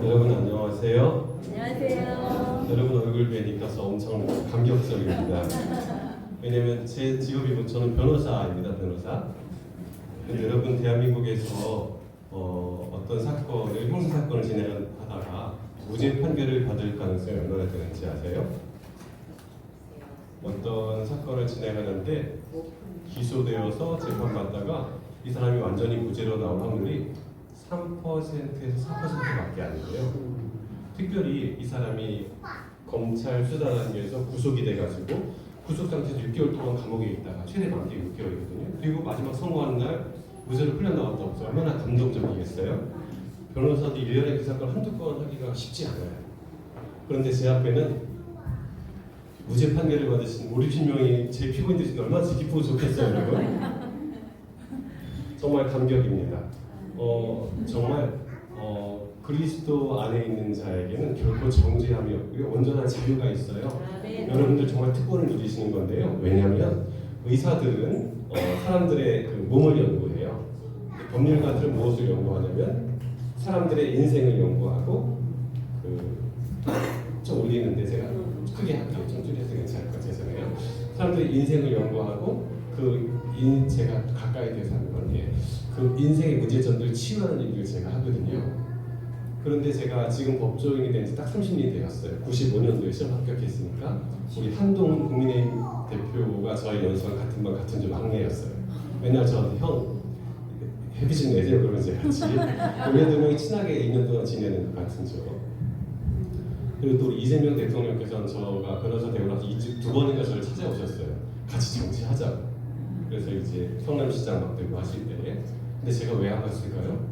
여러분 안녕하세요. 안녕하세요. 여러분 얼굴 뵈니까 엄청 감격적입니다. 왜냐면 제 직업이 저는 변호사입니다. 변호사. 근데 여러분 대한민국에서 어떤 사건을 형사 사건을 진행하다가 무죄 판결을 받을 가능성이 얼마나 되는지 아세요? 어떤 사건을 진행하는데 기소되어서 재판받다가 이 사람이 완전히 무죄로 나올 확률이 3%에서 4%밖에 안 돼요. 특별히 이 사람이 검찰 수사단계에서 구속이 돼가지고 구속 상태에서 6개월 동안 감옥에 있다가 최대 만기 6개월이거든요. 그리고 마지막 선고하는 날 무죄로 풀려 나왔다 없어. 얼마나 감동적이겠어요? 변호사도 1년에 그 사건 한두 건 하기가 쉽지 않아요. 그런데 제 앞에는 무죄 판결을 받으신 50명이 제 피고인들이 얼마나 기쁘고 좋겠어요, 여러분. 정말 감격입니다. 정말 그리스도 안에 있는 자에게는 결코 정죄함이 없고요, 온전한 자유가 있어요. 여러분들 정말 특권을 누리시는 건데요. 왜냐하면 의사들은 사람들의 그 몸을 연구해요. 법률가들은 무엇을 연구하냐면 사람들의 인생을 연구하고 좀 올리는데 제가 크게 할게요. 좀 줄여서 괜찮을 것 같아요. 죄송해요. 사람들의 인생을 연구하고 제가 가까이 대해서 하는 건 그 인생의 문제점들을 치유하는 일을 제가 하거든요. 그런데 제가 지금 법조인이 된 지 딱 30년이 되었어요. 95년도에 시험 합격했으니까 우리 한동훈 국민의힘 대표가 저희 연수랑 같은 반 같은 조 막내였어요. 맨날 저한테 형 해비신 내세요 그러면서 같이 우리 두 명이 친하게 2년 동안 지내는 같은 조. 그리고 또 이재명 대통령께서는 저가 변호사 되고 나서 두 번인가 저를 찾아오셨어요. 같이 정치하자고. 그래서 이제 성남시장 막 되고 하실 때 근데 제가 왜 안 갔을까요?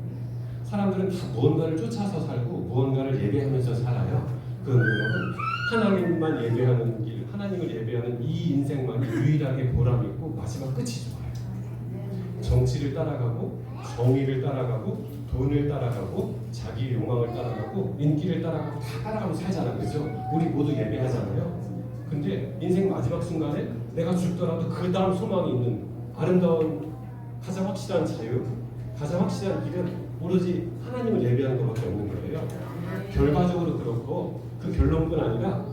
사람들은 다 무언가를 쫓아서 살고 무언가를 예배하면서 살아요. 그런데 여러분 하나님만 예배하는 길, 하나님을 예배하는 이 인생만이 유일하게 보람있고 마지막 끝이 좋아요. 정치를 따라가고 정의를 따라가고 돈을 따라가고 자기 욕망을 따라가고 인기를 따라가고 다 따라가고 살잖아요. 그죠? 우리 모두 예배하잖아요. 근데 인생 마지막 순간에 내가 죽더라도 그 다음 소망이 있는 아름다운 가장 확실한 자유, 가장 확실한 길은 오로지 하나님을 예배하는 것밖에 없는 거예요. 결과적으로 그렇고 그 결론뿐 아니라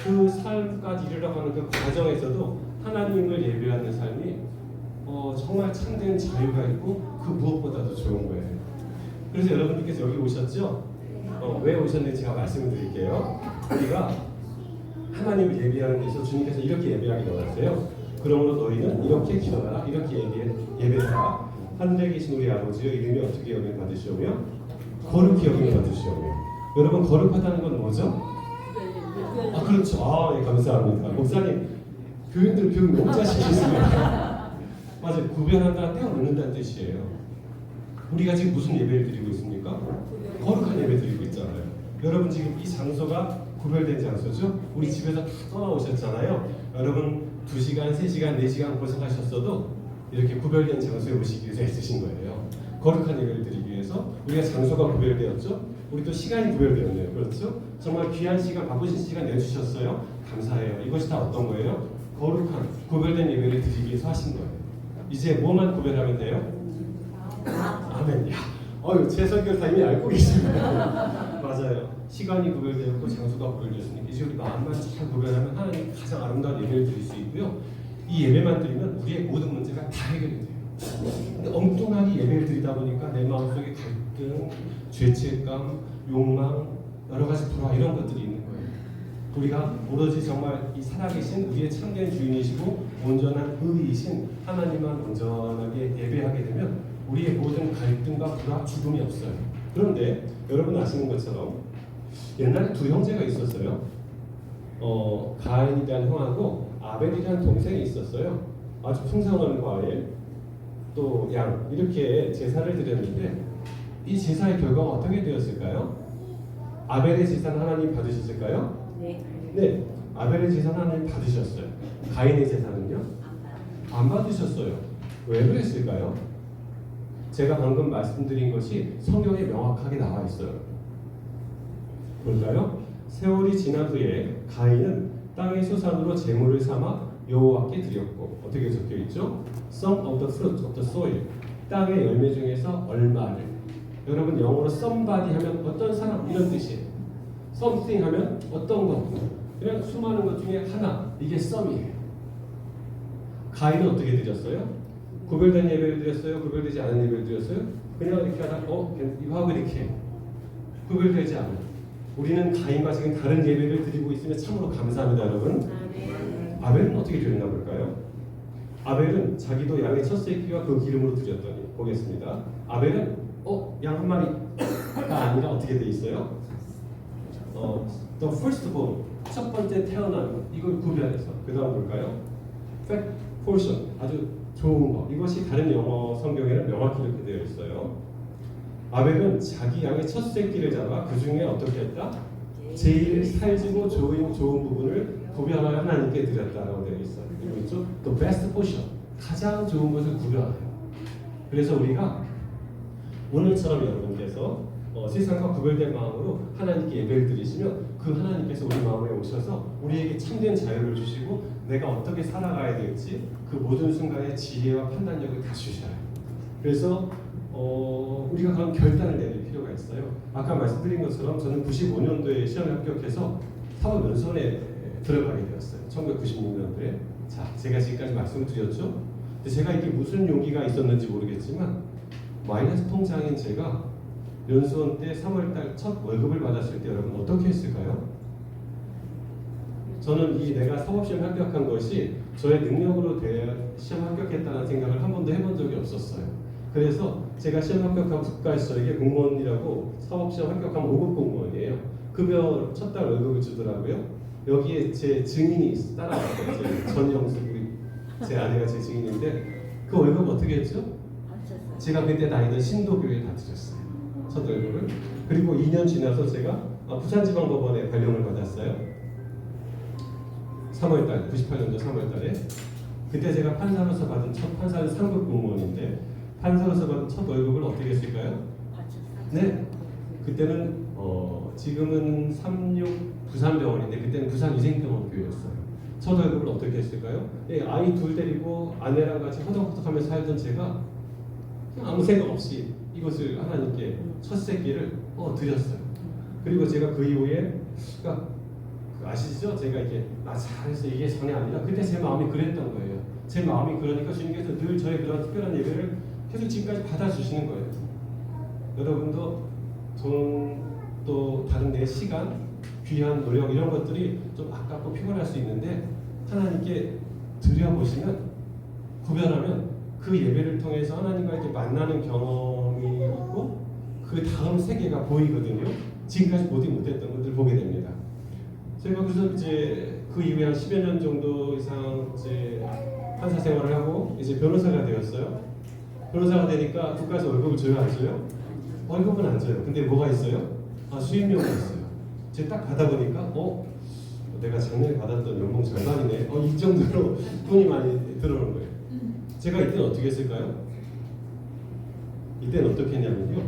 그 삶까지 이르러가는 그 과정에서도 하나님을 예배하는 삶이 정말 참된 자유가 있고 그 무엇보다도 좋은 거예요. 그래서 여러분들께서 여기 오셨죠? 왜 오셨는지 제가 말씀을 드릴게요. 우리가 하나님을 예배하는 데서 주님께서 이렇게 예배하게 넣었어요. 그러므로 너희는 이렇게 기도하라, 이렇게 예배하라. 하늘에 계신 우리 아버지여, 이름이 어떻게 여김 받으시오며 거룩히 여김 받으시오며. 여러분 거룩하다는 건 뭐죠? 그렇죠. 예, 감사합니다. 목사님 교인들 교육 너무 잘 시키셨습니다. 맞아요. 구별한다, 떼어놓는다는 뜻이에요. 우리가 지금 무슨 예배를 드리고 있습니까? 거룩한 예배 드리고 있잖아요. 여러분 지금 이 장소가 구별된 장소죠? 우리 집에서 다 떠나오셨잖아요. 여러분 2시간, 3시간, 4시간 고생하셨어도 이렇게 구별된 장소에 오시기 위해서 애쓰신 거예요. 거룩한 예배를 드리기 위해서. 우리가 장소가 구별되었죠? 우리 또 시간이 구별되었네요. 그렇죠? 정말 귀한 시간, 바쁘신 시간 내주셨어요. 감사해요. 이것이 다 어떤 거예요? 거룩한, 구별된 예배를 드리기 위해서 하신 거예요. 이제 뭐만 구별하면 돼요? 아멘. 제 설교 다 이미 알고 계십니다. 맞아요. 시간이 구별되었고 장소가 구별되었으니까 이제 우리 마음만 잘 구별하면 하나님 가장 아름다운 예배를 드릴 수 있고요. 이 예배만 드리면 우리의 모든 문제가 다 해결이 돼요. 근데 엉뚱하게 예배를 드리다 보니까 내 마음속에 갈등, 죄책감, 욕망, 여러 가지 불화 이런 것들이 있는 거예요. 우리가 오로지 정말 이 살아계신 우리의 참된 주인이시고 온전한 의이신 하나님만 온전하게 예배하게 되면 우리의 모든 갈등과 불화, 죽음이 없어요. 그런데 여러분 아시는 것처럼 옛날에 두 형제가 있었어요. 가인이라는 형하고 아벨이라는 동생이 있었어요. 아주 풍성한 과일, 또 양 이렇게 제사를 드렸는데 이 제사의 결과가 어떻게 되었을까요? 아벨의 제사는 하나님 받으셨을까요? 네, 아벨의 제사는 하나님 받으셨어요. 가인의 제사는요? 안 받으셨어요. 왜 그랬을까요? 제가 방금 말씀드린 것이 성경에 명확하게 나와 있어요. 볼까요? 세월이 지난 후에 가인은 땅의 소산으로 제물을 삼아 여호와께 드렸고 어떻게 적혀 있죠? Some of the fruit of the soil 땅의 열매 중에서 얼마를 여러분 영어로 somebody 하면 어떤 사람 이런 뜻이에요. something 하면 어떤 것, 그냥 수많은 것 중에 하나, 이게 some이에요. 가인은 어떻게 드렸어요? 구별된 예배를 드렸어요? 구별되지 않은 예배를 드렸어요? 그냥 이렇게 하다 이거 하고 이렇게 구별되지 않아요. 우리는 가인과 지금 다른 예배를 드리고 있으면 참으로 감사합니다, 여러분. 아벨은 어떻게 드렸나 볼까요? 아벨은 자기도 양의 첫 새끼와 그 기름으로 드렸더니, 보겠습니다. 아벨은 양 한 마리가 아니라 어떻게 돼 있어요? The firstborn, 첫 번째 태어난 이걸 구별해서, 그 다음 볼까요? Fact portion, 아주 좋은 거. 이것이 다른 영어 성경에는 명확히 이렇게 되어 있어요. 아벨은 자기 양의 첫 새끼를 잡아 그 중에 어떻게 했다? 제일 살지고 좋은 부분을 구별하여 하나님께 드렸다라고 되어 있어요. 그리고 있죠? The best portion, 가장 좋은 것을 구별해요. 그래서 우리가 오늘처럼 여러분께서 세상과 구별된 마음으로 하나님께 예배를 드리시면 그 하나님께서 우리 마음에 오셔서 우리에게 참된 자유를 주시고 내가 어떻게 살아가야 될지 그 모든 순간에 지혜와 판단력을 다 주셔요. 그래서 우리가 그런 결단을 내릴 필요가 있어요. 아까 말씀드린 것처럼 저는 95년도에 시험에 합격해서 사법연수원에 들어가게 되었어요. 1996년도에. 자, 제가 지금까지 말씀을 드렸죠. 근데 제가 이게 무슨 용기가 있었는지 모르겠지만 마이너스 통장인 제가 연수원 때 3월달 첫 월급을 받았을 때 여러분 어떻게 했을까요? 저는 이 내가 사법시험 합격한 것이 저의 능력으로 시험 합격했다는 생각을 한 번도 해본 적이 없었어요. 그래서 제가 시험 합격한 국가시설에 공무원이라고 사법시험 합격한 5급 공무원이에요. 급여 첫 달 월급을 주더라고요. 여기에 제 증인이 따라왔어요. 전영숙, 제 아내가 제 증인인데 그 월급 어떻게 했죠? 제가 그때 다니던 신도교회에 다 드렸어요. 첫 월급을. 그리고 2년 지나서 제가 부산지방법원에 발령을 받았어요. 3월달, 98년도 3월달에. 그때 제가 판사로서 받은 첫 판사는 상급 공무원인데 판사로서 받은 첫 월급을 어떻게 했을까요? 네, 그때는 지금은 부산병원인데 그때는 부산위생병원 교회였어요. 첫 월급을 어떻게 했을까요? 네, 아이 둘 데리고 아내랑 같이 허덕허덕하면서 살던 제가 그냥 아무 생각 없이 이것을 하나님께 첫 새끼를 드렸어요. 그리고 제가 그 이후에 그러니까 아시죠? 제가 이게 잘해서 이게 전이 아니라 그때 제 마음이 그랬던 거예요. 제 마음이 그러니까 주님께서 늘 저의 그런 특별한 예배를 계속 지금까지 받아주시는 거예요. 여러분도 돈 또 다른 내 시간, 귀한 노력 이런 것들이 좀 아깝고 피곤할 수 있는데 하나님께 드려보시면 구별하면 그 예배를 통해서 하나님과 이렇게 만나는 경험이 있고 그 다음 세계가 보이거든요. 지금까지 보지 못했던 것들 보게 됩니다. 제가 그래서 이제 그 이후에 한 10여 년 정도 이상 이제 판사 생활을 하고 이제 변호사가 되었어요. 변호사가 되니까 국가에서 월급을 줘요, 안 줘요? 월급은 안 줘요. 근데 뭐가 있어요? 수임료가 있어요. 제가 딱 받아보니까 내가 작년에 받았던 연봉 절반이네. 이 정도로 돈이 많이 들어오는 거예요. 제가 이때는 어떻게 했을까요? 이때는 어떻게 했냐면요.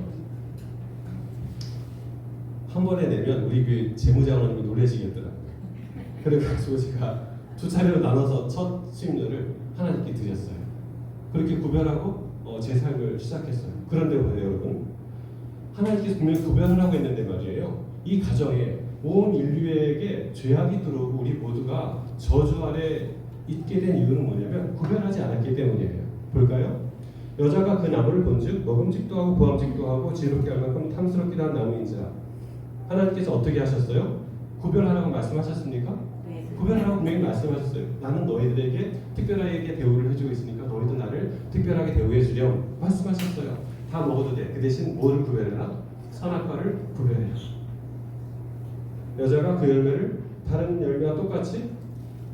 한 번에 내면 우리 교회 재무장로님이 놀라시겠더라고요. 그래가지고 제가 두 차례로 나눠서 첫 수임료를 하나님께 드렸어요. 그렇게 구별하고 제 삶을 시작했어요. 그런데 뭐예요, 여러분? 하나님께서 분명히 구별을 하고 있는데 말이에요. 이 가정에 온 인류에게 죄악이 들어오고 우리 모두가 저주 아래 있게 된 이유는 뭐냐면 구별하지 않았기 때문이에요. 볼까요? 여자가 그 나무를 본즉 먹음직도 하고 보암직도 하고 지혜롭게 할 만큼 탐스럽기도 한 나무인지라. 하나님께서 어떻게 하셨어요? 구별하라고 말씀하셨습니까? 네. 구별하라고 분명히 말씀하셨어요. 나는 너희들에게 특별하게 대우를 해주고 있으니까 너희도 나를 특별하게 대우해 주렴 말씀하셨어요. 다 먹어도 돼. 그 대신 뭐를 구별해라? 선악과를 구별해라. 여자가 그 열매를 다른 열매와 똑같이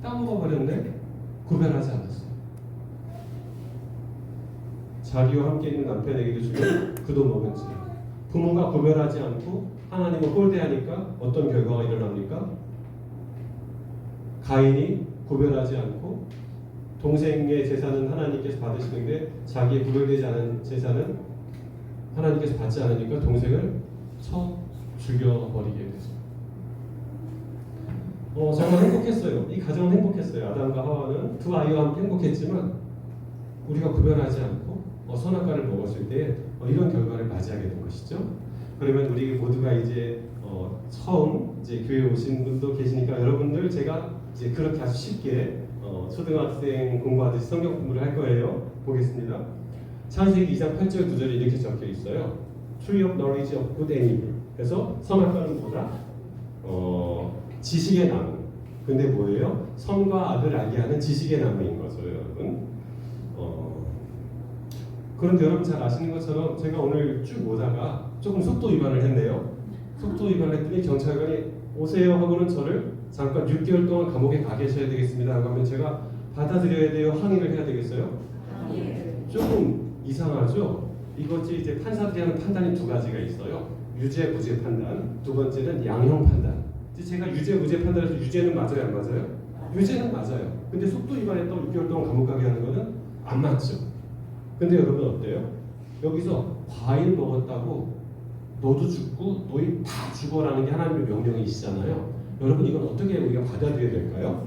따먹어버렸는데 구별하지 않았어요. 자기와 함께 있는 남편에게도 주면 그도 먹은지. 부모가 구별하지 않고 하나님을 홀대하니까 어떤 결과가 일어납니까? 가인이 구별하지 않고 동생의 재산은 하나님께서 받으시는데 자기의 구별되지 않은 재산은 하나님께서 받지 않으니까 동생을 쳐 죽여버리게 됐어요. 정말 행복했어요. 이 가정은 행복했어요. 아담과 하와는 두 아이와 함께 행복했지만 우리가 구별하지 않고 선악과를 먹었을 때 이런 결과를 맞이하게 된 것이죠. 그러면 우리 모두가 이제 처음 이제 교회에 오신 분도 계시니까 여러분들 제가 이제 그렇게 아주 쉽게 초등학생 공부하듯이 성경 공부를 할 거예요. 보겠습니다. 창세기 2장 8절 9절에 이렇게 적혀 있어요. Tree of knowledge of good and evil. 그래서 선악과는 뭐다? 지식의 나무. 근데 뭐예요? 선과 악을 알게 하는 지식의 나무인 거죠, 여러분. 그런데 여러분 잘 아시는 것처럼 제가 오늘 쭉 오다가 조금 속도 위반을 했네요. 속도 위반을 했더니 경찰관이 오세요 하고는 저를 잠깐 6개월 동안 감옥에 가 계셔야 되겠습니다 라고 하면 제가 받아들여야 돼요? 항의를 해야 되겠어요? 조금 이상하죠? 이것이 이제 판사들이 하는 판단이 두 가지가 있어요. 유죄, 무죄 판단. 두 번째는 양형 판단. 제가 유죄, 무죄 판단해서 유죄는 맞아요, 안 맞아요? 유죄는 맞아요. 근데 속도 위반했다고 6개월 동안 감옥 가게 하는 거는 안 맞죠. 근데 여러분 어때요? 여기서 과일 먹었다고 너도 죽고 너희 다 죽어라는 게 하나님의 명령이시잖아요. 여러분 이건 어떻게 우리가 받아들여야 될까요?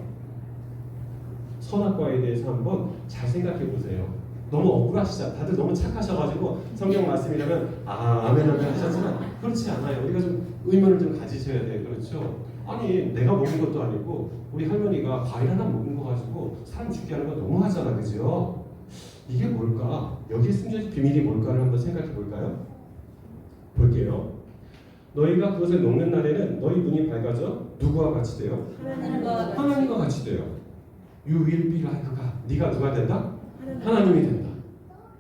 선악과에 대해서 한번 잘 생각해 보세요. 너무 억울하시죠? 다들 너무 착하셔가지고 성경 말씀이라면 아멘 아멘 하셨지만 그렇지 않아요. 우리가 좀 의문을 좀 가지셔야 돼요. 그렇죠? 아니 내가 먹은 것도 아니고 우리 할머니가 과일 하나 먹은 거 가지고 사람 죽게 하는 건 너무하잖아. 그죠? 이게 뭘까? 여기에 숨겨진 비밀이 뭘까를 한번 생각해 볼까요? 볼게요. 너희가 그것을 먹는 날에는 너희 눈이 밝아져 누구와 같이 돼요? 하나님과 같이 돼요. You will be like God. 네가 누가 된다? 하나님이 된다.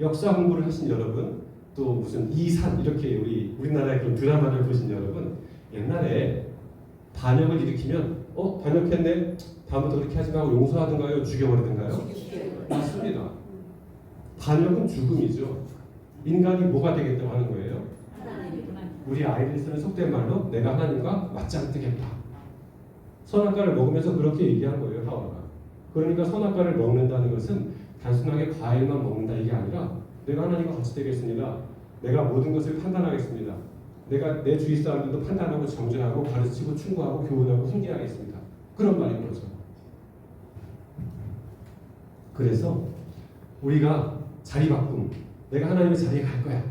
역사 공부를 하신 여러분, 또 무슨 이산 이렇게 우리나라의 그런 드라마를 보신 여러분, 옛날에 반역을 일으키면 반역했네. 다음부터 그렇게 하지 말고 용서하든가요, 죽여버리든가요? 맞습니다. 반역은 죽음이죠. 인간이 뭐가 되겠다고 하는 거예요? 우리 아이들이 쓰는 속된 말로 내가 하나님과 맞짱 뜨겠다. 선악과를 먹으면서 그렇게 얘기한 거예요, 하와가. 그러니까 선악과를 먹는다는 것은 단순하게 과일만 먹는다 이게 아니라 내가 하나님과 같이 되겠습니다. 내가 모든 것을 판단하겠습니다. 내가 내 주위 사람들도 판단하고 정죄하고 가르치고 충고하고 교훈하고 훈계하겠습니다. 그런 말인 거죠. 그래서 우리가 자리 바꿈, 내가 하나님의 자리에 갈 거야.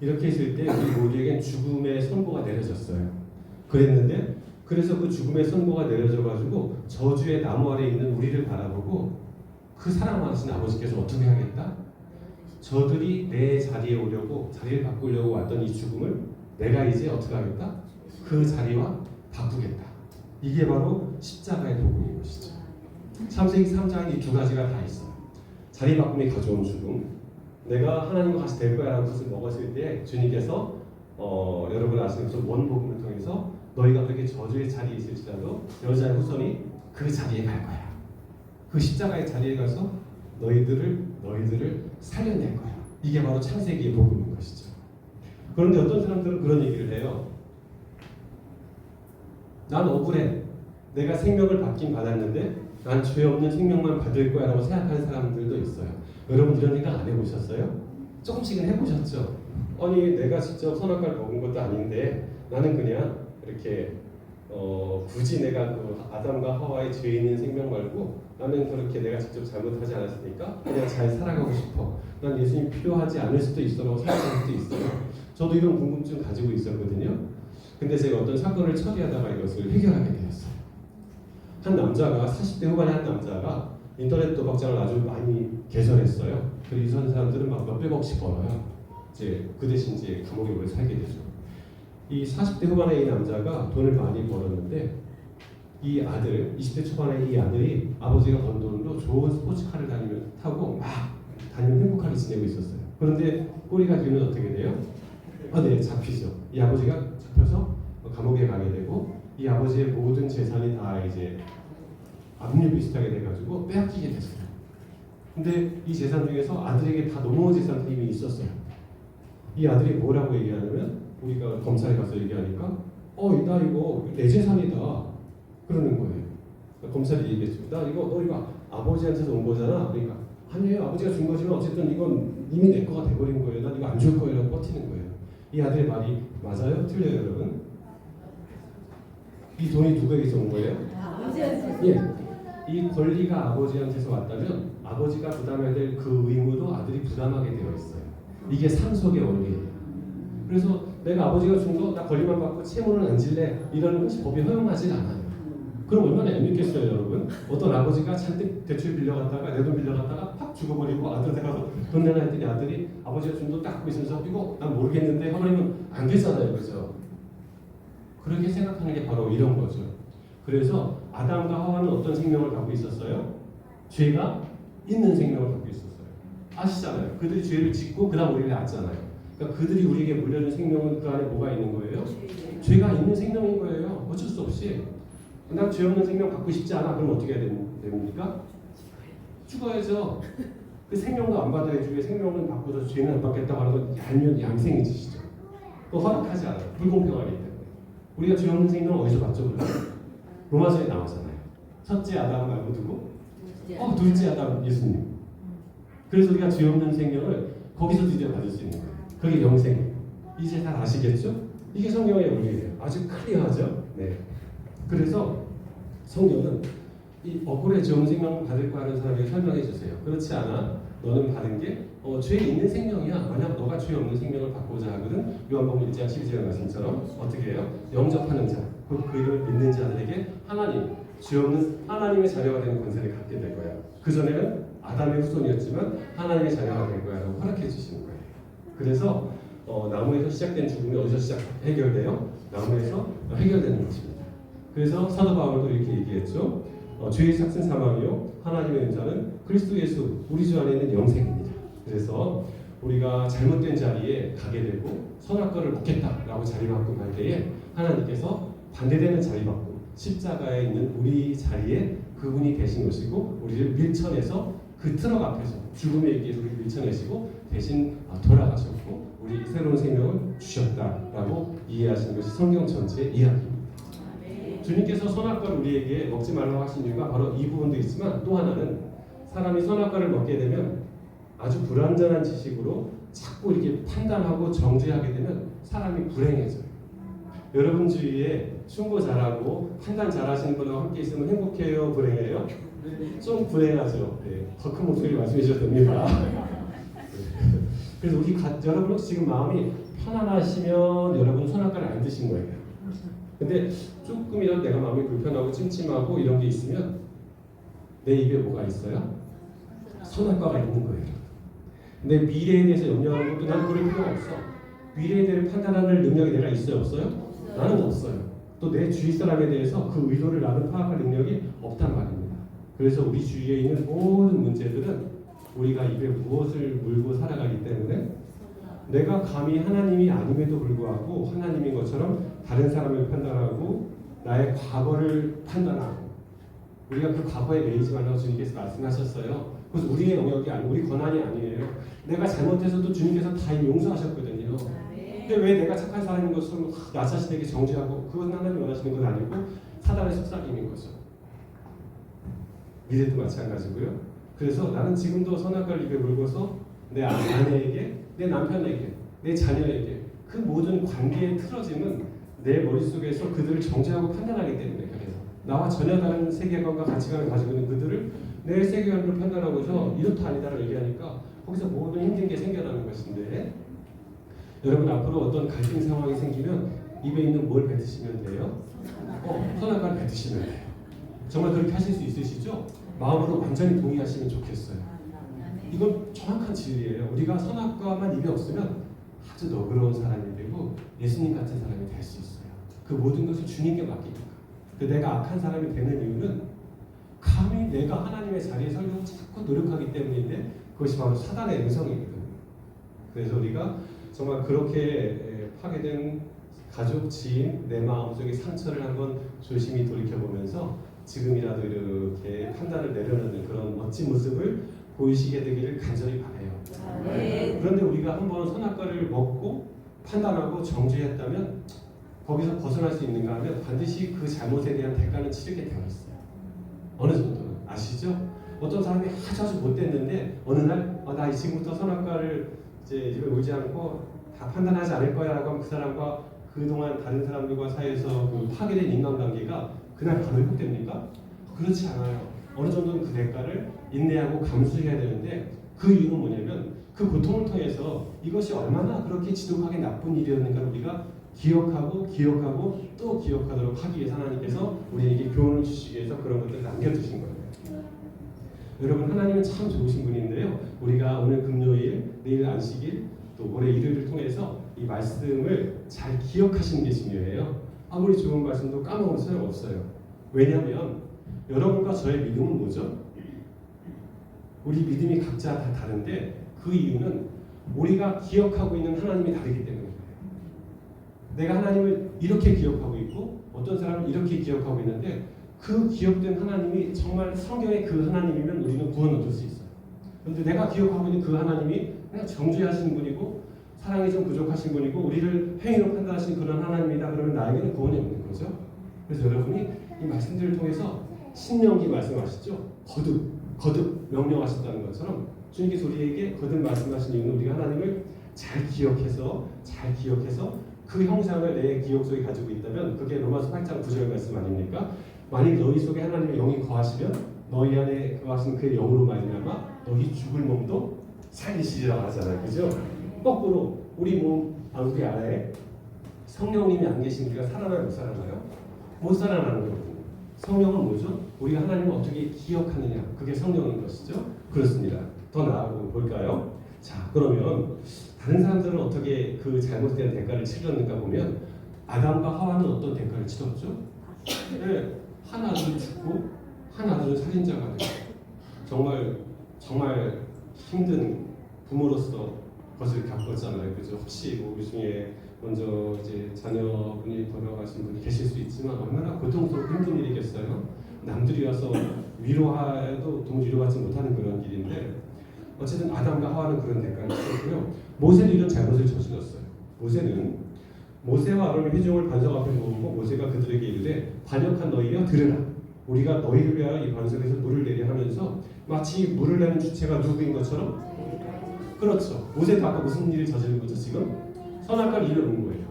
이렇게 했을 때 우리 모두에겐 죽음의 선고가 내려졌어요. 그랬는데 그래서 그 죽음의 선고가 내려져가지고 저주의 나무 아래에 있는 우리를 바라보고 그 사랑하신 아버지께서 어떻게 하겠다? 저들이 내 자리에 오려고 자리를 바꾸려고 왔던 이 죽음을 내가 이제 어떻게 하겠다? 그 자리와 바꾸겠다. 이게 바로 십자가의 복음인 것이죠. 창세기 3장에 이 두 가지가 다 있어요. 자리 바꿈이 가져온 죽음, 내가 하나님과 같이 될 거야라는 것을 먹었을 때 주님께서 여러분 아시는 것처럼 원복음을 통해서 너희가 그렇게 저주의 자리에 있을지라도 여자의 후손이 그 자리에 갈 거야. 그 십자가의 자리에 가서 너희들을 살려낼 거야. 이게 바로 창세기의 복음인 것이죠. 그런데 어떤 사람들은 그런 얘기를 해요. 난 억울해. 내가 생명을 받긴 받았는데 난 죄 없는 생명만 받을 거야 라고 생각하는 사람들도 있어요. 여러분 이런 생각 안 해보셨어요? 조금씩은 해보셨죠? 아니 내가 직접 선악과를 먹은 것도 아닌데 나는 그냥 이렇게 굳이 내가 그 아담과 하와의 죄 있는 생명 말고 나는 그렇게 내가 직접 잘못하지 않았으니까 그냥 잘 살아가고 싶어. 난 예수님 필요하지 않을 수도 있어라고 생각할 수도 있어요. 저도 이런 궁금증 가지고 있었거든요. 근데 제가 어떤 사건을 처리하다가 이것을 해결하게 되었어요. 한 남자가 40대 후반의 한 남자가 인터넷 도박장을 아주 많이 개설했어요. 그래서 이 사람들은 막 몇백억씩 벌어요. 이제 그 대신 이제 감옥에 오래 살게 되죠. 이 40대 후반의 이 남자가 돈을 많이 벌었는데 이 아들, 20대 초반의 이 아들이 아버지가 번 돈으로 좋은 스포츠카를 타고 막 다니면 행복하게 지내고 있었어요. 그런데 꼬리가 길면 어떻게 돼요? 네, 잡히죠. 이 아버지가 잡혀서 감옥에 가게 되고 이 아버지의 모든 재산이 다 이제 압류 비슷하게 돼가지고 빼앗기게 됐어요. 근데 이 재산 중에서 아들에게 다 넘어온 재산들이 이미 있었어요. 이 아들이 뭐라고 얘기하냐면 우리가 검찰에 가서 얘기하니까 나 이거 내 재산이다 그러는 거예요. 그러니까 검찰이 얘기했죠. 너 이거 아버지한테서 온 거잖아. 그러니까 아니에요. 아버지가 준 거지만 어쨌든 이건 이미 내 거가 돼버린 거예요. 난 이거 안 줄 거예요. 라고 버티는 거예요. 이 아들의 말이 맞아요? 틀려요 여러분? 이 돈이 누구에게서 온 거예요? 예. 이 권리가 아버지한테서 왔다면 아버지가 부담해야 될 그 의무도 아들이 부담하게 되어 있어요. 이게 상속의 원리예요. 그래서 내가 아버지가 준 거 나 권리만 받고 채무는 안 질래 이러는 것이 법이 허용하지 않아요. 그럼 얼마나 얄밉겠어요, 여러분? 어떤 아버지가 잔뜩 대출 빌려갔다가 내 돈 빌려갔다가 확 죽어버리고 아들한테 가서 돈 내놔 했더니 아들이 아버지가 준 돈 딱 갖고 있으면서 이거 난 모르겠는데 하버리면 안 되잖아요, 그죠? 그렇게 생각하는 게 바로 이런 거죠. 그래서 아담과 하와는 어떤 생명을 갖고 있었어요? 죄가 있는 생명을 갖고 있었어요. 아시잖아요. 그들이 죄를 짓고 그 다음 우리를 낳았잖아요. 그러니까 그들이 우리에게 물려준 생명은 그 안에 뭐가 있는 거예요? 죄가 있는 생명인 거예요. 어쩔 수 없이. 난 죄 없는 생명 갖고 싶지 않아. 그럼 어떻게 해야 됩니까? 죽어야죠. 그 생명도 안 받아야지. 왜 생명은 받고도 죄는 안 받겠다고 하는 건 얄미운 짓이죠. 또 허락하지 않아요. 불공평하기 때문에. 우리가 죄 없는 생명은 어디서 받죠? 로마서에 나오잖아요. 첫째 아담 말고 누구? 둘째 아담 예수님. 그래서 우리가 죄 없는 생명을 거기서 드디어 받을 수 있는 거예요. 그게 영생이에요. 이제 다 아시겠죠? 이게 성경의 원리예요. 아주 클리어하죠? 네. 그래서 성경은 이 억울해 좋은 생명 받을 거 하는 사람에게 설명해 주세요. 그렇지 않아. 너는 받은 게 죄 있는 생명이야. 만약 너가 죄 없는 생명을 받고자 하거든 요한복음 1장 12절 말씀처럼 어떻게 해요? 영접하는 자, 곧 그 이름을 믿는 자들에게 하나님, 죄 없는 하나님의 자녀가 되는 권세를 갖게 될 거야. 그전에는 아담의 후손이었지만 하나님의 자녀가 될 거야 라고 허락해 주시는 거예요. 그래서 나무에서 시작된 죽음이 어디서 해결돼요? 나무에서 해결되는 것입니다. 그래서 사도 바울도 이렇게 얘기했죠. 죄의 삭은 사망이요 하나님의 은사는 그리스도 예수 우리 주 안에 있는 영생입니다. 그래서 우리가 잘못된 자리에 가게 되고 선악과를 먹겠다라고 자리바꿈할 때에 하나님께서 반대되는 자리바꿈 십자가에 있는 우리 자리에 그분이 되신 것이고 우리를 밀쳐내서 그 트럭 앞에서 죽음에 의해서 우리를 밀쳐내시고 대신 돌아가셨고 우리 새로운 생명을 주셨다라고 이해하시는 것이 성경 전체의 이야기입니다. 주님께서 선악과를 우리에게 먹지 말라고 하신 이유가 바로 이 부분도 있지만 또 하나는 사람이 선악과를 먹게 되면 아주 불완전한 지식으로 자꾸 이렇게 판단하고 정죄하게 되면 사람이 불행해져요. 여러분 주위에 충고 잘하고 판단 잘하시는 분과 함께 있으면 행복해요? 불행해요? 좀 불행하죠. 네. 더 큰 목소리 말씀해 주셔도 됩니다. 그래서 여러분 혹시 지금 마음이 편안하시면 여러분 선악과를 안 드신 거예요. 근데 조금이라도 내가 마음이 불편하고 찜찜하고 이런 게 있으면 내 입에 뭐가 있어요? 선악과가 있는 거예요. 내 미래에 대해서 염려하는 것도 난 그럴 필요가 없어. 미래에 대해 판단하는 능력이 내가 있어요? 없어요? 나는 없어요. 또 내 주위 사람에 대해서 그 의도를 나는 파악할 능력이 없단 말입니다. 그래서 우리 주위에 있는 모든 문제들은 우리가 입에 무엇을 물고 살아가기 때문에 내가 감히 하나님이 아님에도 불구하고 하나님인 것처럼 다른 사람을 판단하고 나의 과거를 판단하고 우리가 그 과거에 매이지 말라고 주님께서 말씀하셨어요. 그래서 우리의 영역이 아니고 우리 권한이 아니에요. 내가 잘못해서도 주님께서 다 용서하셨거든요. 근데 왜 내가 착한 사람인 것으로 나 자신에게 정죄하고 그건 하나님 원하시는 건 아니고 사단의 속삭임인 거죠. 미래도 마찬가지고요. 그래서 나는 지금도 선악과를 입에 물고서 내 아내에게, 내 남편에게, 내 자녀에게 그 모든 관계의 틀어짐은 내 머릿속에서 그들을 정죄하고 판단하기 때문에 그래요. 나와 전혀 다른 세계관과 가치관을 가지고 있는 그들을 내 세계관으로 판단하고서 이렇다 아니다를 얘기하니까 거기서 모든 힘든 게 생겨나는 것인데 여러분 앞으로 어떤 갈등 상황이 생기면 입에 있는 뭘 뱉으시면 돼요? 선악과를 뱉으시면 돼요. 정말 그렇게 하실 수 있으시죠? 마음으로 완전히 동의하시면 좋겠어요. 이건 정확한 진리예요. 우리가 선악과만 입에 없으면 아주 너그러운 사람이 되고 예수님 같은 사람이 될 수 있어요. 그 모든 것을 주님께 맡기니까. 내가 악한 사람이 되는 이유는 감히 내가 하나님의 자리에 서려고 자꾸 노력하기 때문인데 그것이 바로 사단의 음성이거든요. 그래서 우리가 정말 그렇게 파괴된 가족, 지인, 내 마음속의 상처를 한번 조심히 돌이켜보면서 지금이라도 이렇게 판단을 내려놓는 그런 멋진 모습을 보이시게 되기를 간절히 바라요. 네. 그런데 우리가 한번 선악과를 먹고 판단하고 정죄했다면 거기서 벗어날 수 있는가 하면 반드시 그 잘못에 대한 대가는 치르게 되어 있어요. 어느 정도는 아시죠? 어떤 사람이 아주 못됐는데 어느 날 나 지금부터 선악과를 이제 입에 물지 않고 다 판단하지 않을 거야라고 하면 그 사람과 그동안 다른 사람들과 사이에서 그 파괴된 인간관계가 그날 바로 회복됩니까? 그렇지 않아요. 어느 정도는 그 대가를 인내하고 감수해야 되는데 그 이유는 뭐냐면 그 고통을 통해서 이것이 얼마나 그렇게 지독하게 나쁜 일이었는가 우리가 기억하고 또 기억하도록 하기 위해서 하나님께서 우리에게 교훈을 주시기 위해서 그런 것들을 남겨두신 거예요. 여러분, 하나님은 참 좋으신 분인데요. 우리가 오늘 금요일, 내일 안식일, 또 올해 일요일을 통해서 이 말씀을 잘 기억하시는 게 중요해요. 아무리 좋은 말씀도 까먹으면 소용없어요. 왜냐하면 여러분과 저의 믿음은 뭐죠? 우리 믿음이 각자 다 다른데 그 이유는 우리가 기억하고 있는 하나님이 다르기 때문이에요. 내가 하나님을 이렇게 기억하고 있고 어떤 사람은 이렇게 기억하고 있는데 그 기억된 하나님이 정말 성경의 그 하나님이면 우리는 구원 얻을 수 있어요. 그런데 내가 기억하고 있는 그 하나님이 그냥 정죄하시는 분이고 사랑이 좀 부족하신 분이고 우리를 행위로 판단하신 그런 하나님이다 그러면 나에게는 구원이 없는 거죠. 그래서 여러분이 이 말씀들을 통해서 신명기 말씀하시죠. 거듭 명령하셨다는 것처럼 주님께서 우리에게 거듭 말씀하신 이유는 우리가 하나님을 잘 기억해서 그 형상을 내 기억 속에 가지고 있다면 그게 로마서 8장 9절 말씀 아닙니까? 만일 너희 속에 하나님의 영이 거하시면 너희 안에 거하신 그 영으로 말미암아 너희 죽을 몸도 살리시리라고 하잖아요. 그죠? 거꾸로 우리 몸 우리 안에 성령님이 안 계신 우리가 살아나요? 못 살아나요? 못 살아나는 거거든요. 성령은 뭐죠? 우리가 하나님을 어떻게 기억하느냐 그게 성령인 것이죠. 그렇습니다. 더 나아가 볼까요? 자, 그러면 다른 사람들은 어떻게 그 잘못된 대가를 치렀는가 보면 아담과 하와는 어떤 대가를 치렀죠? 네, 한 아들은 죽고 한 아들은 살인자가 되고 정말 힘든 부모로서 것을 겪었잖아요. 그죠? 혹시 뭐 그 중에 먼저 이제 자녀분이 돌아가신 분이 계실 수 있지만 얼마나 고통스럽고 힘든 일이겠어요. 남들이 와서 위로해도 도무지 위로받지 못하는 그런 일인데 어쨌든 아담과 하와는 그런 대가를 치렀고요. 모세는 이런 잘못을 저질렀어요. 모세는 모세와 아론의 회중을 반석 앞에 모으고 모세가 그들에게 이르되 반역한 너희여 들으라. 우리가 너희를 위하여 이 반석에서 물을 내려 하면서 마치 물을 내는 주체가 누구인 것처럼 그렇죠. 모세도 아까 무슨 일을 저지른 거죠 지금? 선악과를 이뤄놓은 거예요.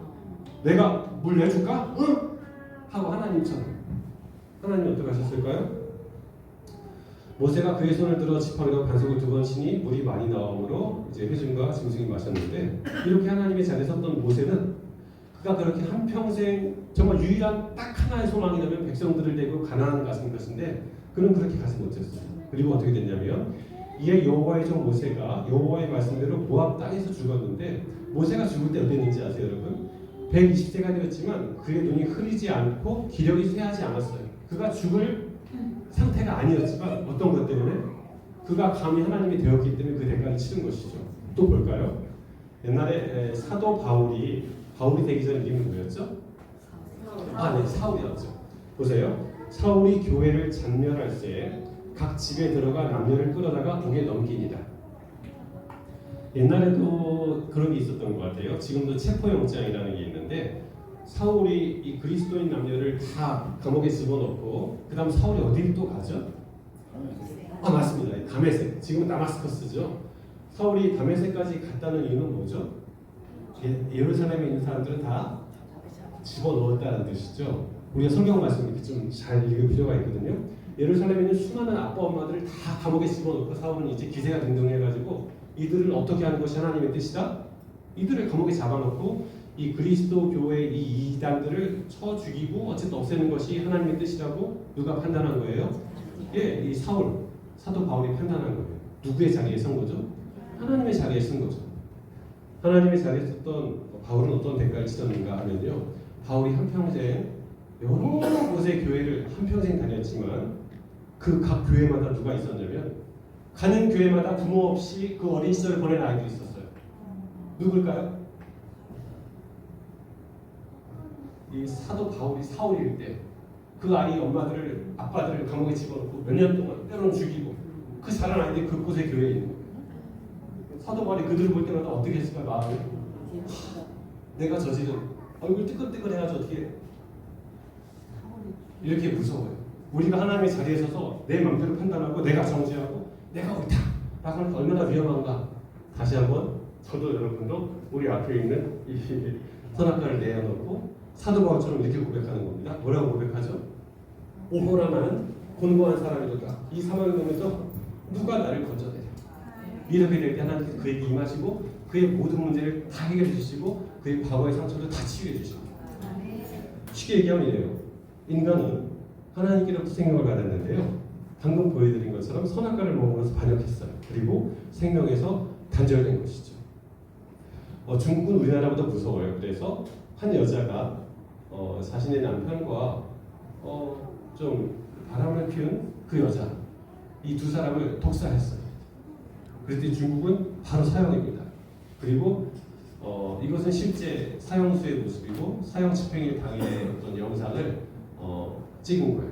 내가 물 내줄까? 응? 하고 하나님처럼. 하나님이 어떻게 하셨을까요? 모세가 그의 손을 들어 지팡이로 반석을 2번 치니 물이 많이 나오므로 이제 회중과 짐승이 마셨는데 이렇게 하나님의 자리에 섰던 모세는 그가 그렇게 한평생 정말 유일한 딱 하나의 소망이라면 백성들을 데리고 가나안 가는 것인데 그는 그렇게 가지 못했어요. 그리고 어떻게 됐냐면 이에 여호와의 종 모세가 여호와의 말씀대로 모압 땅에서 죽었는데 모세가 죽을 때 어땠는지 아세요 여러분? 120세가 되었지만 그의 눈이 흐리지 않고 기력이 쇠하지 않았어요. 그가 죽을 상태가 아니었지만 어떤 것 때문에? 그가 감히 하나님이 되었기 때문에 그 대가를 치른 것이죠. 또 볼까요? 옛날에 사도 바울이 되기 전 이름이 뭐였죠? 네, 사울이었죠. 보세요. 사울이 교회를 잔멸할 때 각 집에 들어가 남녀를 끌어다가 옥에 넘기니라. 옛날에도 그런 게 있었던 것 같아요. 지금도 체포영장이라는 게 있는데 사울이 이 그리스도인 남녀를 다 감옥에 집어넣고 그 다음 사울이 어디를 또 가죠? 맞습니다. 다메섹. 지금은 다마스커스죠. 사울이 다메섹까지 갔다는 이유는 뭐죠? 예루살렘에 있는 사람들은 다 집어넣었다는 뜻이죠. 우리가 성경 말씀을 좀 잘 읽을 필요가 있거든요. 예루살렘에 있는 수많은 아빠 엄마들을 다 감옥에 집어넣고 사울은 이제 기세가 등등해가지고 이들을 어떻게 하는 것이 하나님의 뜻이다? 이들을 감옥에 잡아놓고 이 그리스도 교회 이 이단들을 쳐 죽이고 어쨌든 없애는 것이 하나님의 뜻이라고 누가 판단한 거예요? 이 사도 바울이 판단한 거예요. 누구의 자리에 선 거죠? 하나님의 자리에 선 거죠. 하나님의 자리에 섰던 바울은 어떤 대가를 치렀는가 하면요. 바울이 한평생 여러 곳의 교회를 한평생 다녔지만 그 각 교회마다 누가 있었냐면 가는 교회마다 부모 없이 그 어린 시절을 보낸 아이들이 있었어요. 누굴까요? 이 사도 바울이 사울일 때 그 아이 엄마들을 아빠들을 감옥에 집어넣고 몇 년 동안 때로는 죽이고 그 자란 아이들이 그곳의 교회에 있는 거예요. 사도 바울이 그들을 볼 때마다 어떻게 했을까 마음이 내가 저지른 얼굴 뜨끈뜨끈해가지고 어떻게 이렇게 무서워요. 우리가 하나님의 자리에 서서 내 마음대로 판단하고 내가 정죄하고 내가 옳다 라고 하는 게 얼마나 위험한가. 다시 한번 저도 여러분도 우리 앞에 있는 이 선악과를 내어놓고 사도 바울처럼 이렇게 고백하는 겁니다. 뭐라고 고백하죠? 오호라 나는 곤고한 사람이로다. 이 사망을 보면서 누가 나를 건져내랴. 이렇게 될 때 하나님께서 그에게 임하시고 그의 모든 문제를 다 해결해 주시고 그의 과거의 상처도 다 치유해 주십니다. 쉽게 얘기하면 이래요. 인간은 하나님께로부터 생명을 받았는데요. 방금 보여드린 것처럼 선악과를 먹으면서 반역했어요. 그리고 생명에서 단절된 것이죠. 중국은 우리나라보다 무서워요. 그래서 한 여자가 자신의 남편과 좀 바람을 피운 그 여자, 이 두 사람을 독살했어요. 그랬더니 중국은 바로 사형입니다. 그리고 이것은 실제 사형수의 모습이고 사형 집행일 당일의 어떤 영상을 찍은 거예요.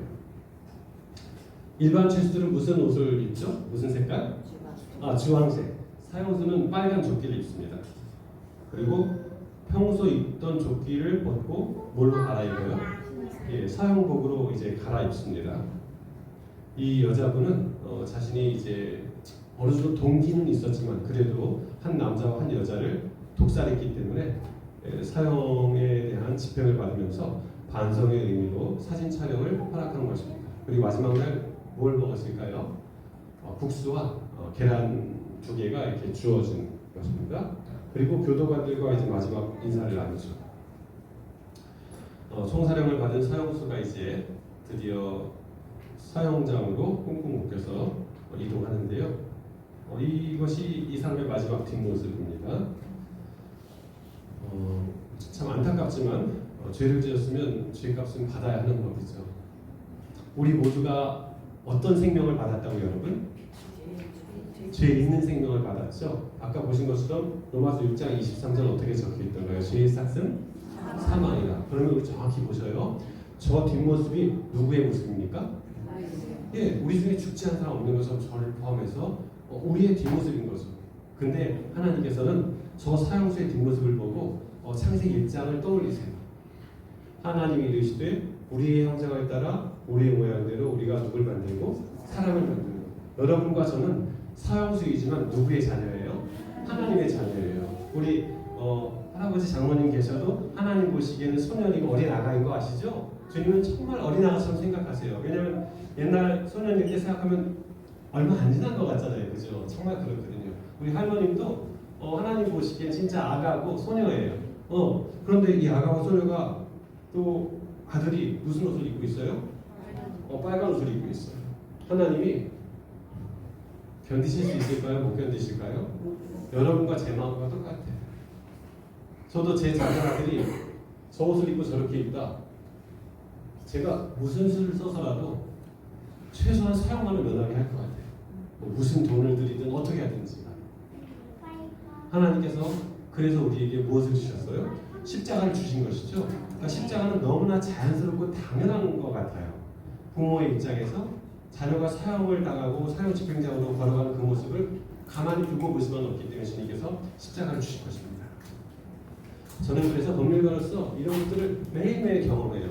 일반 죄수들은 무슨 옷을 입죠? 무슨 색깔? 주황색. 사형수는 빨간 조끼를 입습니다. 그리고 평소 입던 조끼를 벗고 뭘로 갈아입어요? 예, 사형복으로 이제 갈아입습니다. 이 여자분은 자신이 이제 어느 정도 동기는 있었지만 그래도 한 남자와 한 여자를 독살했기 때문에 사형에 대한 집행을 받으면서 반성의 의미로 사진 촬영을 허락한 것입니다. 그리고 마지막 날 뭘 먹었을까요? 국수와 계란 2개가 이렇게 주어진 것입니다. 그리고 교도관들과 이제 마지막 인사를 나누죠. 총사령을 받은 사형수가 이제 드디어 사형장으로 꽁꽁 묶여서 이동하는데요. 이것이 이 삶의 마지막 뒷모습입니다. 참 안타깝지만 죄를 지었으면 죄값은 받아야 하는 법이죠. 우리 모두가 어떤 생명을 받았다고 여러분? 죄 있는 생명을 받았죠. 아까 보신 것처럼 로마서 6장 23절 어떻게 적혀있던가요? 죄의 삭은 사망이다. 그러면 우리 정확히 보셔요. 저 뒷모습이 누구의 모습입니까? 예, 우리 중에 죽지 않은 사람 없는 것처럼 저를 포함해서 우리의 뒷모습인 거죠. 근데 하나님께서는 저 사형수의 뒷모습을 보고 창세기 1장을 떠올리세요. 하나님이 이르시되 우리의 형상을 따라 우리의 모양대로 우리가 누굴 만들고 사람을 만들고 여러분과 저는 사형수이지만 누구의 자녀예요? 하나님의 자녀예요. 우리 할아버지 장모님 계셔도 하나님 보시기에는 소년이고 어린 아가인 거 아시죠? 주님은 정말 어린 아가처럼 생각하세요. 왜냐하면 옛날 소년일 때 생각하면 얼마 안 지난 것 같잖아요. 그죠? 정말 그렇거든요. 우리 할머님도 하나님 보시기엔 진짜 아가고 소녀예요. 그런데 이 아가와 소녀가 또 아들이 무슨 옷을 입고 있어요? 빨간 옷을 입고 있어요. 하나님이 견디실 수 있을까요? 못 견디실까요? 여러분과 제 마음과 똑같아요. 저도 제 작은 아들이 저 옷을 입고 저렇게 입다. 제가 무슨 수를 써서라도 최소한 사용만을 면하게 할 것 같아요. 무슨 돈을 들이든 어떻게 하든지. 하나님께서 그래서 우리에게 무엇을 주셨어요? 십자가를 주신 것이죠. 그러니까 십자가는 너무나 자연스럽고 당연한 것 같아요. 부모의 입장에서 자녀가 사형을 당하고 사형 집행장으로 걸어가는 그 모습을 가만히 두고 볼 수만 없기 때문에 주님께서 십자가를 주신 것입니다. 저는 그래서 법률가로서 이런 것들을 매일매일 경험해요.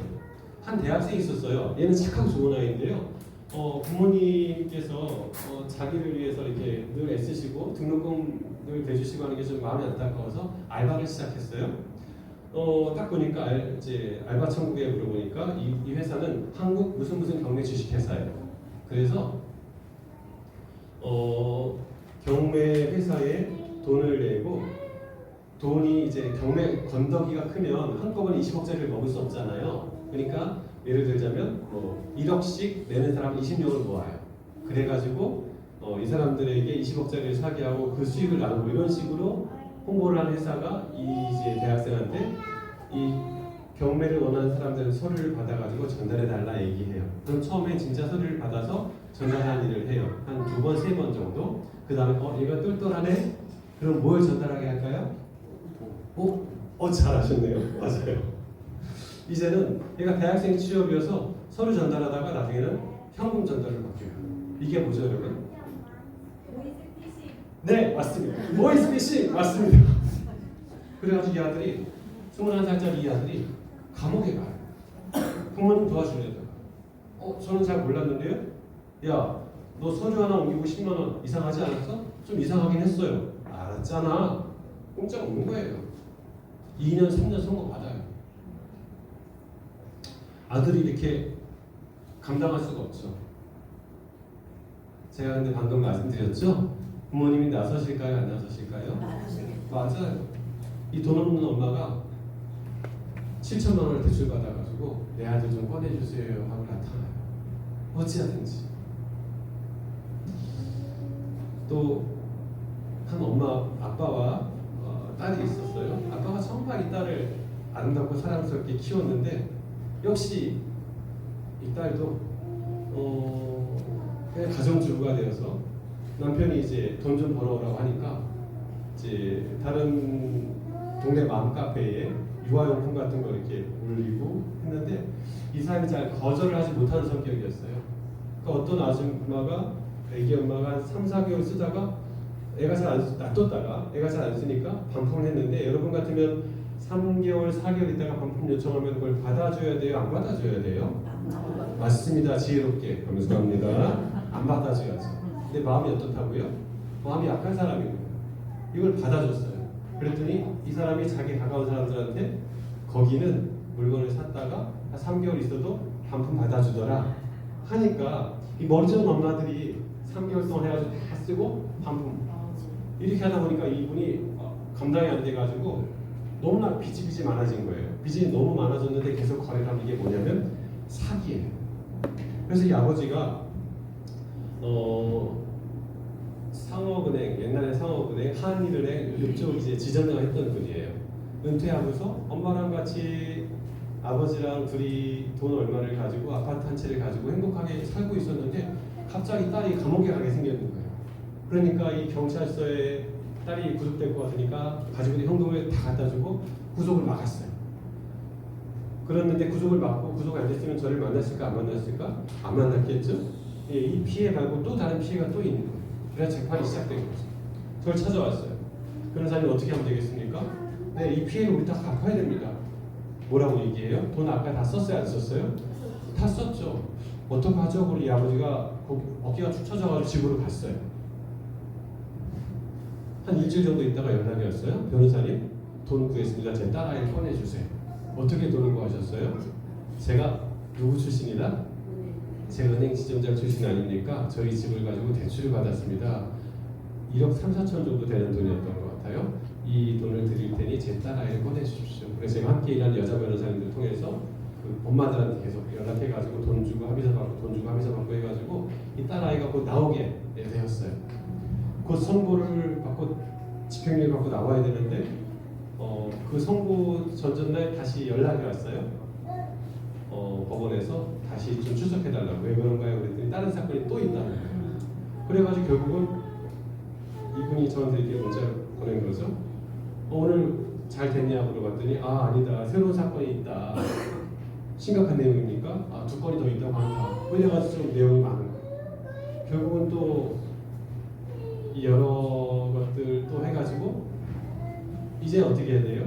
한 대학생이 있었어요. 얘는 착하고 좋은 아이인데요. 부모님께서 자기를 위해서 이렇게 늘 애쓰시고 등록금을 대주시고 하는 게 좀 마음이 안타까워서 알바를 시작했어요. 딱 보니까 이제 알바 천국에 물어보니까 이 회사는 한국 무슨 경매 주식 회사예요. 그래서 경매 회사에 돈을 내고 돈이 이제 경매 건더기가 크면 한꺼번에 20억짜리를 먹을 수 없잖아요. 그러니까 예를 들자면 1억씩 내는 사람 20명을 모아요. 그래가지고 이 사람들에게 20억짜리를 사게 하고 그 수익을 나누고 이런 식으로 홍보를 하는 회사가 이제 대학생한테 이 경매를 원하는 사람들은 서류를 받아가지고 전달해달라 얘기해요. 그럼 처음에 진짜 서류를 받아서 전달하는 일을 해요. 한 2번, 3번 정도. 그 다음에 얘가 똘똘하네? 그럼 뭘 전달하게 할까요? 잘하셨네요. 맞아요. 이제는 얘가 대학생 취업이어서 서류 전달하다가 나중에는 현금 전달을 받게요. 이게 뭐죠, 여러분? 네, 맞습니다. 보이스피싱 맞습니다. 그래가지고 이 아들이 21살짜리 이 아들이 감옥에 가요. 부모님 도와주려다가 저는 잘 몰랐는데요. 야, 너 서류 하나 옮기고 10만 원 이상하지 않았어? 좀 이상하긴 했어요. 알았잖아. 공짜 없는 거예요. 2년, 3년 선고 받아요. 아들이 이렇게 감당할 수가 없죠. 제가 근데 방금 말씀드렸죠? 부모님이 나서실까요? 안 나서실까요? 맞아요. 이 돈 없는 엄마가 7천만 원을 대출 받아가지고 내 아들 좀 꺼내주세요 하고 나타나요. 어찌하든지. 또 한 엄마, 아빠와 딸이 있었어요. 아빠가 정말 이 딸을 아름답고 사랑스럽게 키웠는데 역시 이 딸도 그냥 가정주부가 되어서 남편이 이제 돈 좀 벌어오라고 하니까 이제 다른 동네 맘카페에 유아용품 같은 거 이렇게 올리고 했는데 이 사람이 잘 거절을 하지 못하는 성격이었어요. 그러니까 어떤 아줌마가 애기 엄마가 한 3, 4개월 쓰다가 애가 잘 안 놔뒀다가 애가 잘 안 쓰니까 반품을 했는데 여러분 같으면 3개월, 4개월 있다가 반품 요청하면 그걸 받아줘야 돼요? 안 받아줘야 돼요? 맞습니다. 지혜롭게 감사합니다. 안 받아줘야죠. 근데 마음이 어떻다고요? 마음이 약한 사람인 거예요. 이걸 받아줬어요. 그랬더니 이 사람이 자기 가까운 사람들한테 거기는 물건을 샀다가 한 3개월 있어도 반품 받아주더라 하니까 이 머리좋은 엄마들이 3개월 동안 해가지고 다 쓰고 반품 이렇게 하다 보니까 이분이 감당이 안 돼가지고 너무나 빚이 많아진 거예요. 빚이 너무 많아졌는데 계속 거래를 하는 게 뭐냐면 사기예요. 그래서 이 아버지가 상업은행, 옛날에 상업은행, 한일은행 이쪽 이제 지점장 했던 분이에요. 은퇴하고서 엄마랑 같이 아버지랑 둘이 돈 얼마를 가지고 아파트 한 채를 가지고 행복하게 살고 있었는데 갑자기 딸이 감옥에 가게 생겼는 거예요. 그러니까 이 경찰서에 딸이 구속될 것 같으니까 가지고 있는 현금을 다 갖다 주고 구속을 막았어요. 그랬는데 구속을 막고 구속 안 됐으면 저를 만났을까 안 만났을까? 안 만났겠죠? 예, 이 피해 말고 또 다른 피해가 또 있는 거예요. 그래서 재판이 시작된 거죠. 저를 찾아왔어요. 변호사님 어떻게 하면 되겠습니까? 네, 이 피해를 우리 다 갚아야 됩니다. 뭐라고 얘기해요? 돈 아까 다 썼어요? 안 썼어요? 다 썼죠. 어떡하죠? 우리 아버지가 어깨가 축 처져가지고 집으로 갔어요. 한 일주일 정도 있다가 연락이 왔어요. 변호사님 돈 구했습니다. 제 딸아이를 꺼내주세요. 어떻게 돈을 구하셨어요? 제가 누구 출신이다? 제 은행 지점장 출신 아닙니까? 저희 집을 가지고 대출을 받았습니다. 1억 3, 4천 정도 되는 돈이었던 것 같아요. 이 돈을 드릴 테니 제 딸아이를 꺼내주십시오. 그래서 제가 함께 일하는 여자 변호사님들 통해서 그 엄마들한테 계속 연락해가지고 돈 주고 합의서 받고 돈 주고 합의서 받고 해가지고 이 딸아이가 곧 나오게 되었어요. 곧 선고를 받고 집행유예 받고 나와야 되는데 그 선고 전전날 다시 연락이 왔어요. 법원에서 다시 좀 출석해달라고. 왜 그런가요? 그랬더니 다른 사건이 또 있다는 거예요. 그래가지고 결국은 이분이 저한테 이렇게 문자를 보낸 거죠. 오늘 잘 됐냐고 물어봤더니 아니다. 새로운 사건이 있다. 심각한 내용입니까? 2건이 더 있다고 한다. 그래가지고 좀 내용이 많은 거예요. 결국은 또 여러 것들 또 해가지고 이제 어떻게 해야 돼요?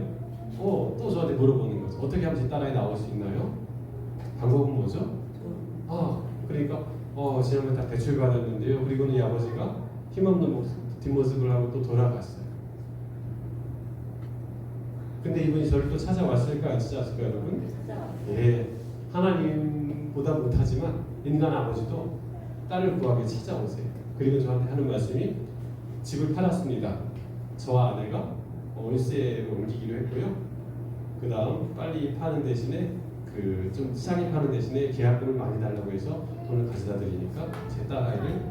또 저한테 물어보는 거죠. 어떻게 하면 제 딸아이 나올 수 있나요? 방법은 뭐죠? 그러니까 지난번에 다 대출 받았는데요. 그리고는 이 아버지가 힘없는 뒷모습을 하고 또 돌아갔어요. 근데 이분이 저를 또 찾아왔을까 안 찾아왔을까 여러분? 예, 하나님보다 못하지만 인간 아버지도 딸을 구하게 찾아오세요. 그리고 저한테 하는 말씀이 집을 팔았습니다. 저와 아내가 월세로 옮기기로 했고요. 그 다음 빨리 파는 대신에 좀 싸게 파는 대신에 계약금을 많이 달라고 해서 돈을 가져다 드리니까 제 딸아이를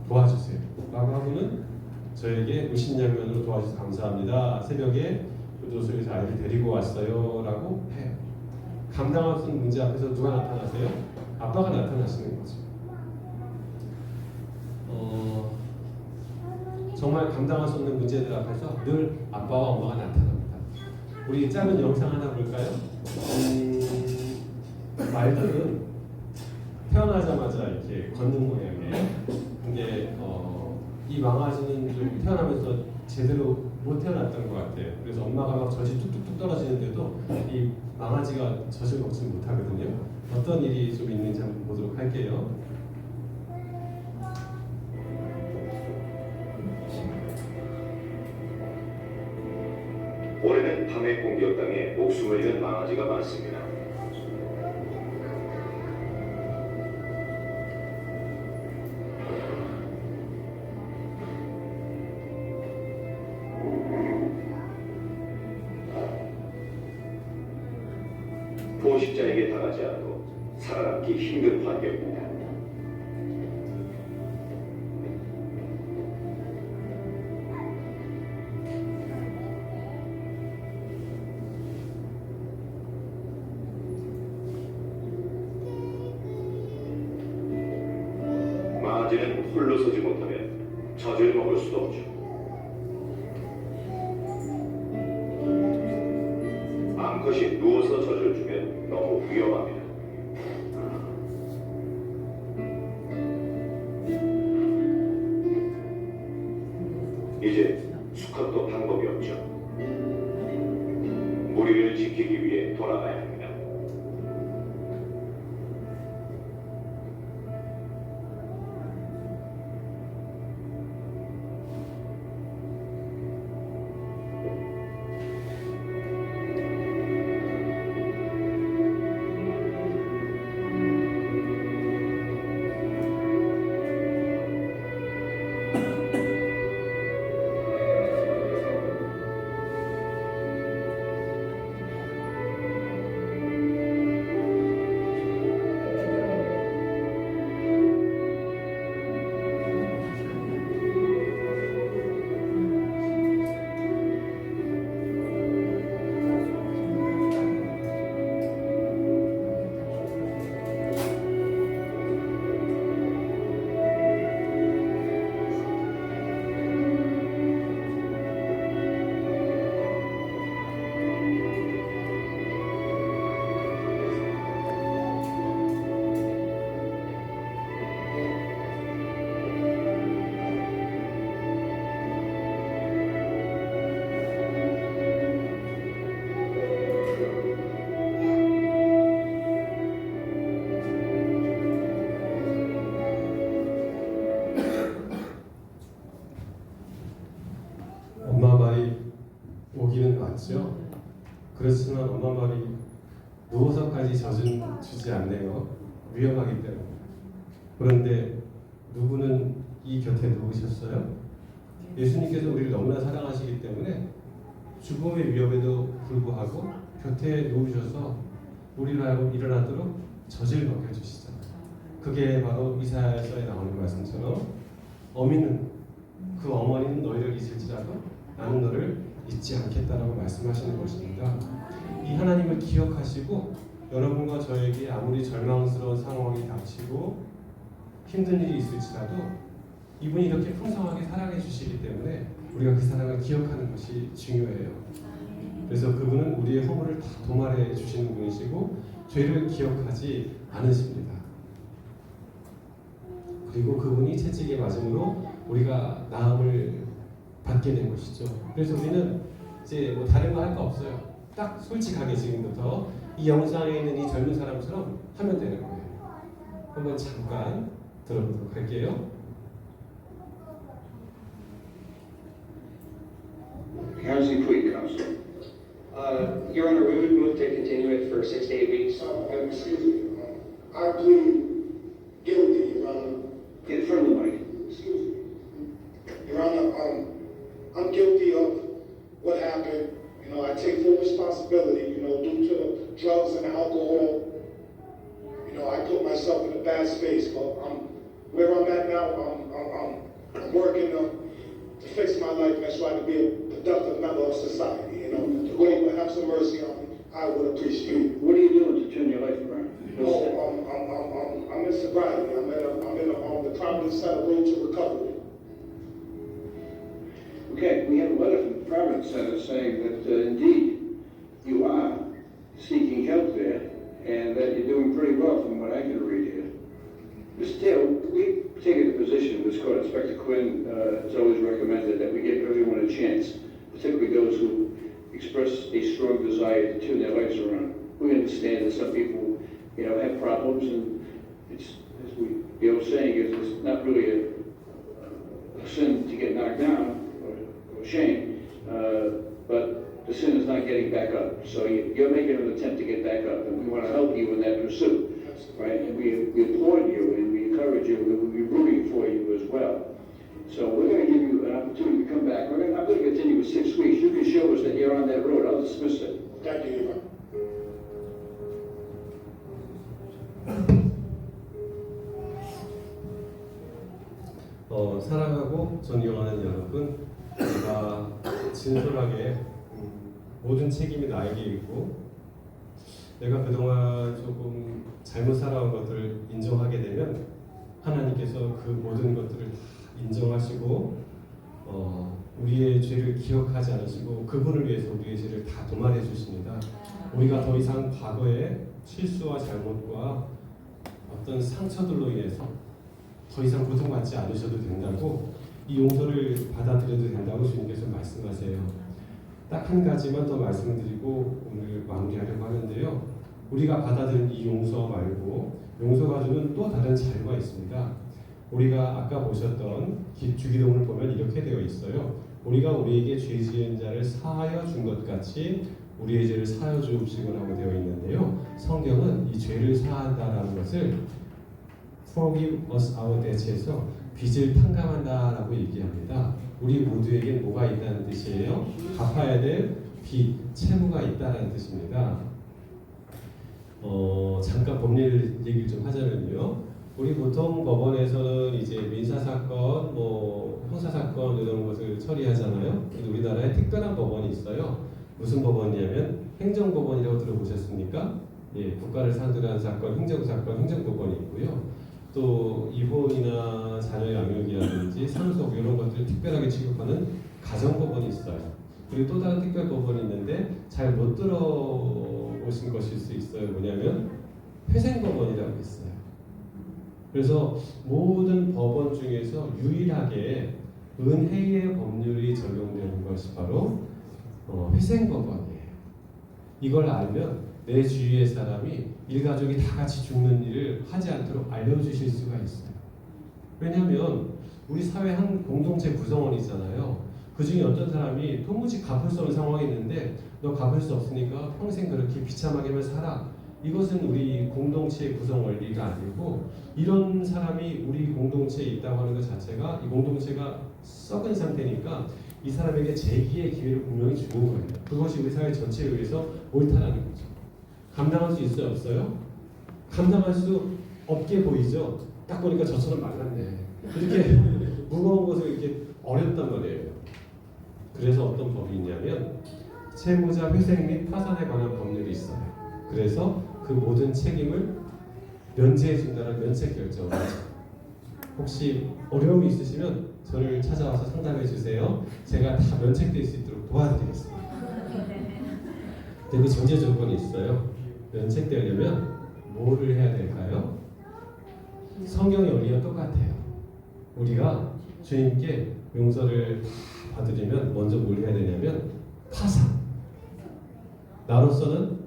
도와주세요 라고 하고는 저에게 무심양면으로 도와주셔서 감사합니다. 새벽에 교도소에서 아이를 데리고 왔어요 라고 해요. 감당할 수 있는 문제 앞에서 누가 나타나세요? 아빠가 나타나시는 거죠. 정말 감당할 수 없는 문제들 앞에서 늘 아빠와 엄마가 나타납니다. 우리 짧은 영상 하나 볼까요? 말들은 태어나자마자 이렇게 걷는 모양이에요. 근데 이 망아지는 좀 태어나면서 제대로 못 태어났던 것 같아요. 그래서 엄마가 막 젖이 뚝뚝뚝 떨어지는데도 이 망아지가 젖을 먹지 못하거든요. 어떤 일이 좀 있는지 한번 보도록 할게요. 올해는 밤의 공격당해 목숨을 잃은 망아지가 많습니다. 허락하지 않고 살아남기 힘든 환경입니다. 망아지는 홀로 서지 못하면 젖을 먹을 수도 없죠. 암컷이 누워서 젖을 주면 너무 위험합니다. 이제 수컷도 방법이 없죠. 무리를 지키기 위해 돌아가야 합니다. 엄마 말이 오기는 맞죠. 그렇지만 엄마 말이 누워서까지 젖은 주지 않네요. 위험하기 때문에. 그런데 누구는 이 곁에 누우셨어요? 예수님께서 우리를 너무나 사랑하시기 때문에 죽음의 위협에도 불구하고 곁에 누우셔서 우리를 하여금 일어나도록 젖을 먹여주시잖아요. 그게 바로 이사야서에 나오는 말씀처럼 그 어머니는 너희를 잊을지라도 나는 너를 잊지 않겠다라고 말씀하시는 것입니다. 이 하나님을 기억하시고 여러분과 저에게 아무리 절망스러운 상황이 닥치고 힘든 일이 있을지라도 이분이 이렇게 풍성하게 사랑해 주시기 때문에 우리가 그 사랑을 기억하는 것이 중요해요. 그래서 그분은 우리의 허물을 다 도말해 주시는 분이시고 죄를 기억하지 않으십니다. 그리고 그분이 채찍에 맞음으로 우리가 나음을 받게 된 것이죠. 그래서 우리는 이제 뭐 다른 거 할 거 없어요. 딱 솔직하게 지금부터 이 영상에 있는 이 젊은 사람처럼 하면 되는 거예요. 한번 잠깐 들어보도록 할게요. How's he plead, Counselor? Your Honor, we would move to continue it for 6 to 8 weeks. Excuse me. I plead guilty, Your Honor. In front of the mic. Excuse me. Your Honor, I'm guilty of what happened. You know, I take full responsibility, you know, due to the drugs and alcohol. You know, I put myself in a bad space, but where I'm at now, I'm working to fix my life and try to be a productive member of society. You know, if you would have some mercy on me, I would appreciate it. What are you doing to turn your life around? I'm in sobriety. I'm in the Providence Center road to recovery. Okay, we have a letter from the Providence Center saying that indeed you are seeking help there and that you're doing pretty well from what I can read here. Mr. Taylor, we've taken the position in this court, Inspector Quinn has always recommended that we give everyone a chance, particularly those who express a strong desire to turn their lives around. We understand that some people, you know, have problems, and it's, as the old saying is, it's not really a sin to get knocked down or shame, but the sin is not getting back up. So you're making an attempt to get back up, and we want to help you in that pursuit, right? And we applaud you and we encourage you, and we'll be rooting for you as well. So we're going to give you an opportunity to come back. I'm going to continue with 6 weeks. You can show us that you're on that road. I'll dismiss it. Thank you, Your Honor. 사랑하고 존경하는 여러분, 제가 진솔하게 모든 책임이 나에게 있고 내가 그동안 조금 잘못 살아온 것들을 인정하게 되면 하나님께서 그 모든 것들을 다 인정하시고 우리의 죄를 기억하지 않으시고 그분을 위해서 우리의 죄를 다 도말해 주십니다. 우리가 더 이상 과거의 실수와 잘못과 어떤 상처들로 인해서 더 이상 고통받지 않으셔도 된다고, 이 용서를 받아들여도 된다고 주님께서 말씀하세요. 딱 한 가지만 더 말씀드리고 오늘 마무리하려고 하는데요. 우리가 받아들인 이 용서 말고 용서가 주는 또 다른 자유가 있습니다. 우리가 아까 보셨던 주기도문을 보면 이렇게 되어 있어요. 우리가 우리에게 죄 지은 자를 사하여 준 것 같이 우리의 죄를 사하여 주옵시고라고 되어 있는데요. 성경은 이 죄를 사한다라는 것을 Forgive us our debts에서 빚을 탕감한다라고 얘기합니다. 우리 모두에게 뭐가 있다는 뜻이에요? 갚아야 될 빚, 채무가 있다는 뜻입니다. 잠깐 법률 얘기를 좀 하자면요. 우리 보통 법원에서는 이제 민사사건, 형사사건 이런 것을 처리하잖아요. 근데 우리나라에 특별한 법원이 있어요. 무슨 법원이냐면 행정법원이라고 들어보셨습니까? 예, 국가를 상대로 사건, 행정사건, 행정법원이 있고요. 또 이혼이나 자녀 양육이라든지 상속 이런 것들을 특별하게 취급하는 가정법원이 있어요. 그리고 또 다른 특별법원이 있는데 잘 못 들어보신 것일 수 있어요. 뭐냐면 회생법원이라고 있어요. 그래서 모든 법원 중에서 유일하게 은혜의 법률이 적용되는 것이 바로 회생법원이에요. 이걸 알면 내 주위의 사람이 일가족이 다 같이 죽는 일을 하지 않도록 알려주실 수가 있어요. 왜냐하면 우리 사회 한 공동체 구성원이잖아요. 그 중에 어떤 사람이 도무지 갚을 수 없는 상황이 있는데 너 갚을 수 없으니까 평생 그렇게 비참하게만 살아. 이것은 우리 공동체의 구성 원리가 아니고, 이런 사람이 우리 공동체에 있다고 하는 것 자체가 이 공동체가 썩은 상태니까 이 사람에게 재기의 기회를 분명히 주는 거예요. 그것이 우리 사회 전체에 의해서 옳다라는 거죠. 감당할 수 있어요, 없어요? 감당할 수 없게 보이죠? 딱 보니까 저처럼 말랐네. 이렇게 무거운 것을 이렇게 어렵단 말이에요. 그래서 어떤 법이 있냐면 채무자 회생 및 파산에 관한 법률이 있어요. 그래서 그 모든 책임을 면제해 준다는 면책 결정을 하죠. 혹시 어려움이 있으시면 저를 찾아와서 상담해 주세요. 제가 다 면책될 수 있도록 도와드리겠습니다. 근데 그 전제 조건이 있어요. 면책되려면 뭐를 해야 될까요? 성경의 원리와 똑같아요. 우리가 주님께 용서를 받으려면 먼저 뭘 해야 되냐면 파산. 나로서는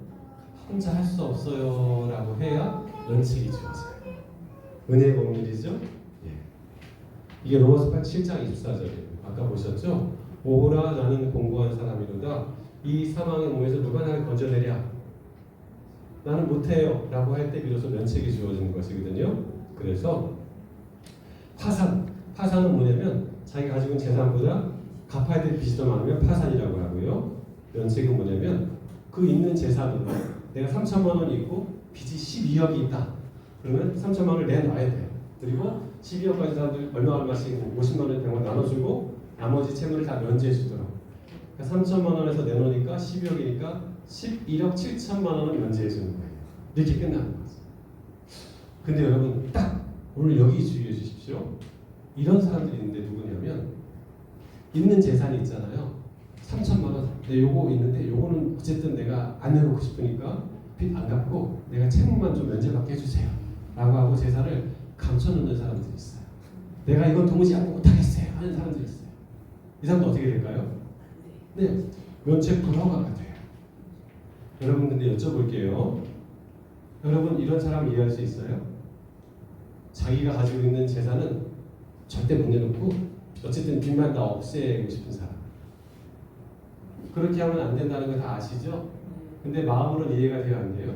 혼자 할 수 없어요 라고 해야 면책이 주어져요. 은혜의 법률이죠. 예. 이게 로마서 7장 24절이에요. 아까 보셨죠? 오호라 나는 공고한 사람이로다. 이 사망의 몸에서 누가 나를 건져내랴. 나는 못해요 라고 할 때 비로소 면책이 주어지는 것이거든요. 그래서 파산은 뭐냐면 자기가 가지고 있는 재산보다 갚아야 될 빚이 더 많으면 파산이라고 하고요. 면책은 뭐냐면 그 있는 재산으로 내가 3천만 원이 있고 빚이 12억이 있다. 그러면 3천만 원을 내놔야 돼요. 그리고 12억 가진 사람들 얼마씩 50만 원, 100만 원 나눠주고 나머지 채무를 다 면제해 주더라고. 그러니까 3천만 원에서 내놓으니까 12억이니까 11억 7천만 원은 면제해 주는 거예요. 이렇게 끝나는 거죠. 근데 여러분 딱 오늘 여기 주의해 주십시오. 이런 사람들이 있는데 누구냐면 있는 재산이 있잖아요. 3천만 원. 근데 요거 있는데 요거는 어쨌든 내가 안 내놓고 싶으니까 빚 안 갚고 내가 채무만 좀 면제받게 해주세요. 라고 하고 재산을 감춰놓는 사람들이 있어요. 내가 이건 도무지 양보 못하겠어요 하는 사람들이 있어요. 이 사람도 어떻게 될까요? 네, 면책 불허가 돼요. 여러분 근데 여쭤볼게요. 여러분 이런 사람 이해할 수 있어요? 자기가 가지고 있는 재산은 절대 못 내놓고 어쨌든 빚만 다 없애고 싶은 사람. 그렇게 하면 안 된다는 거 다 아시죠? 근데 마음으로는 이해가 돼요, 안 돼요?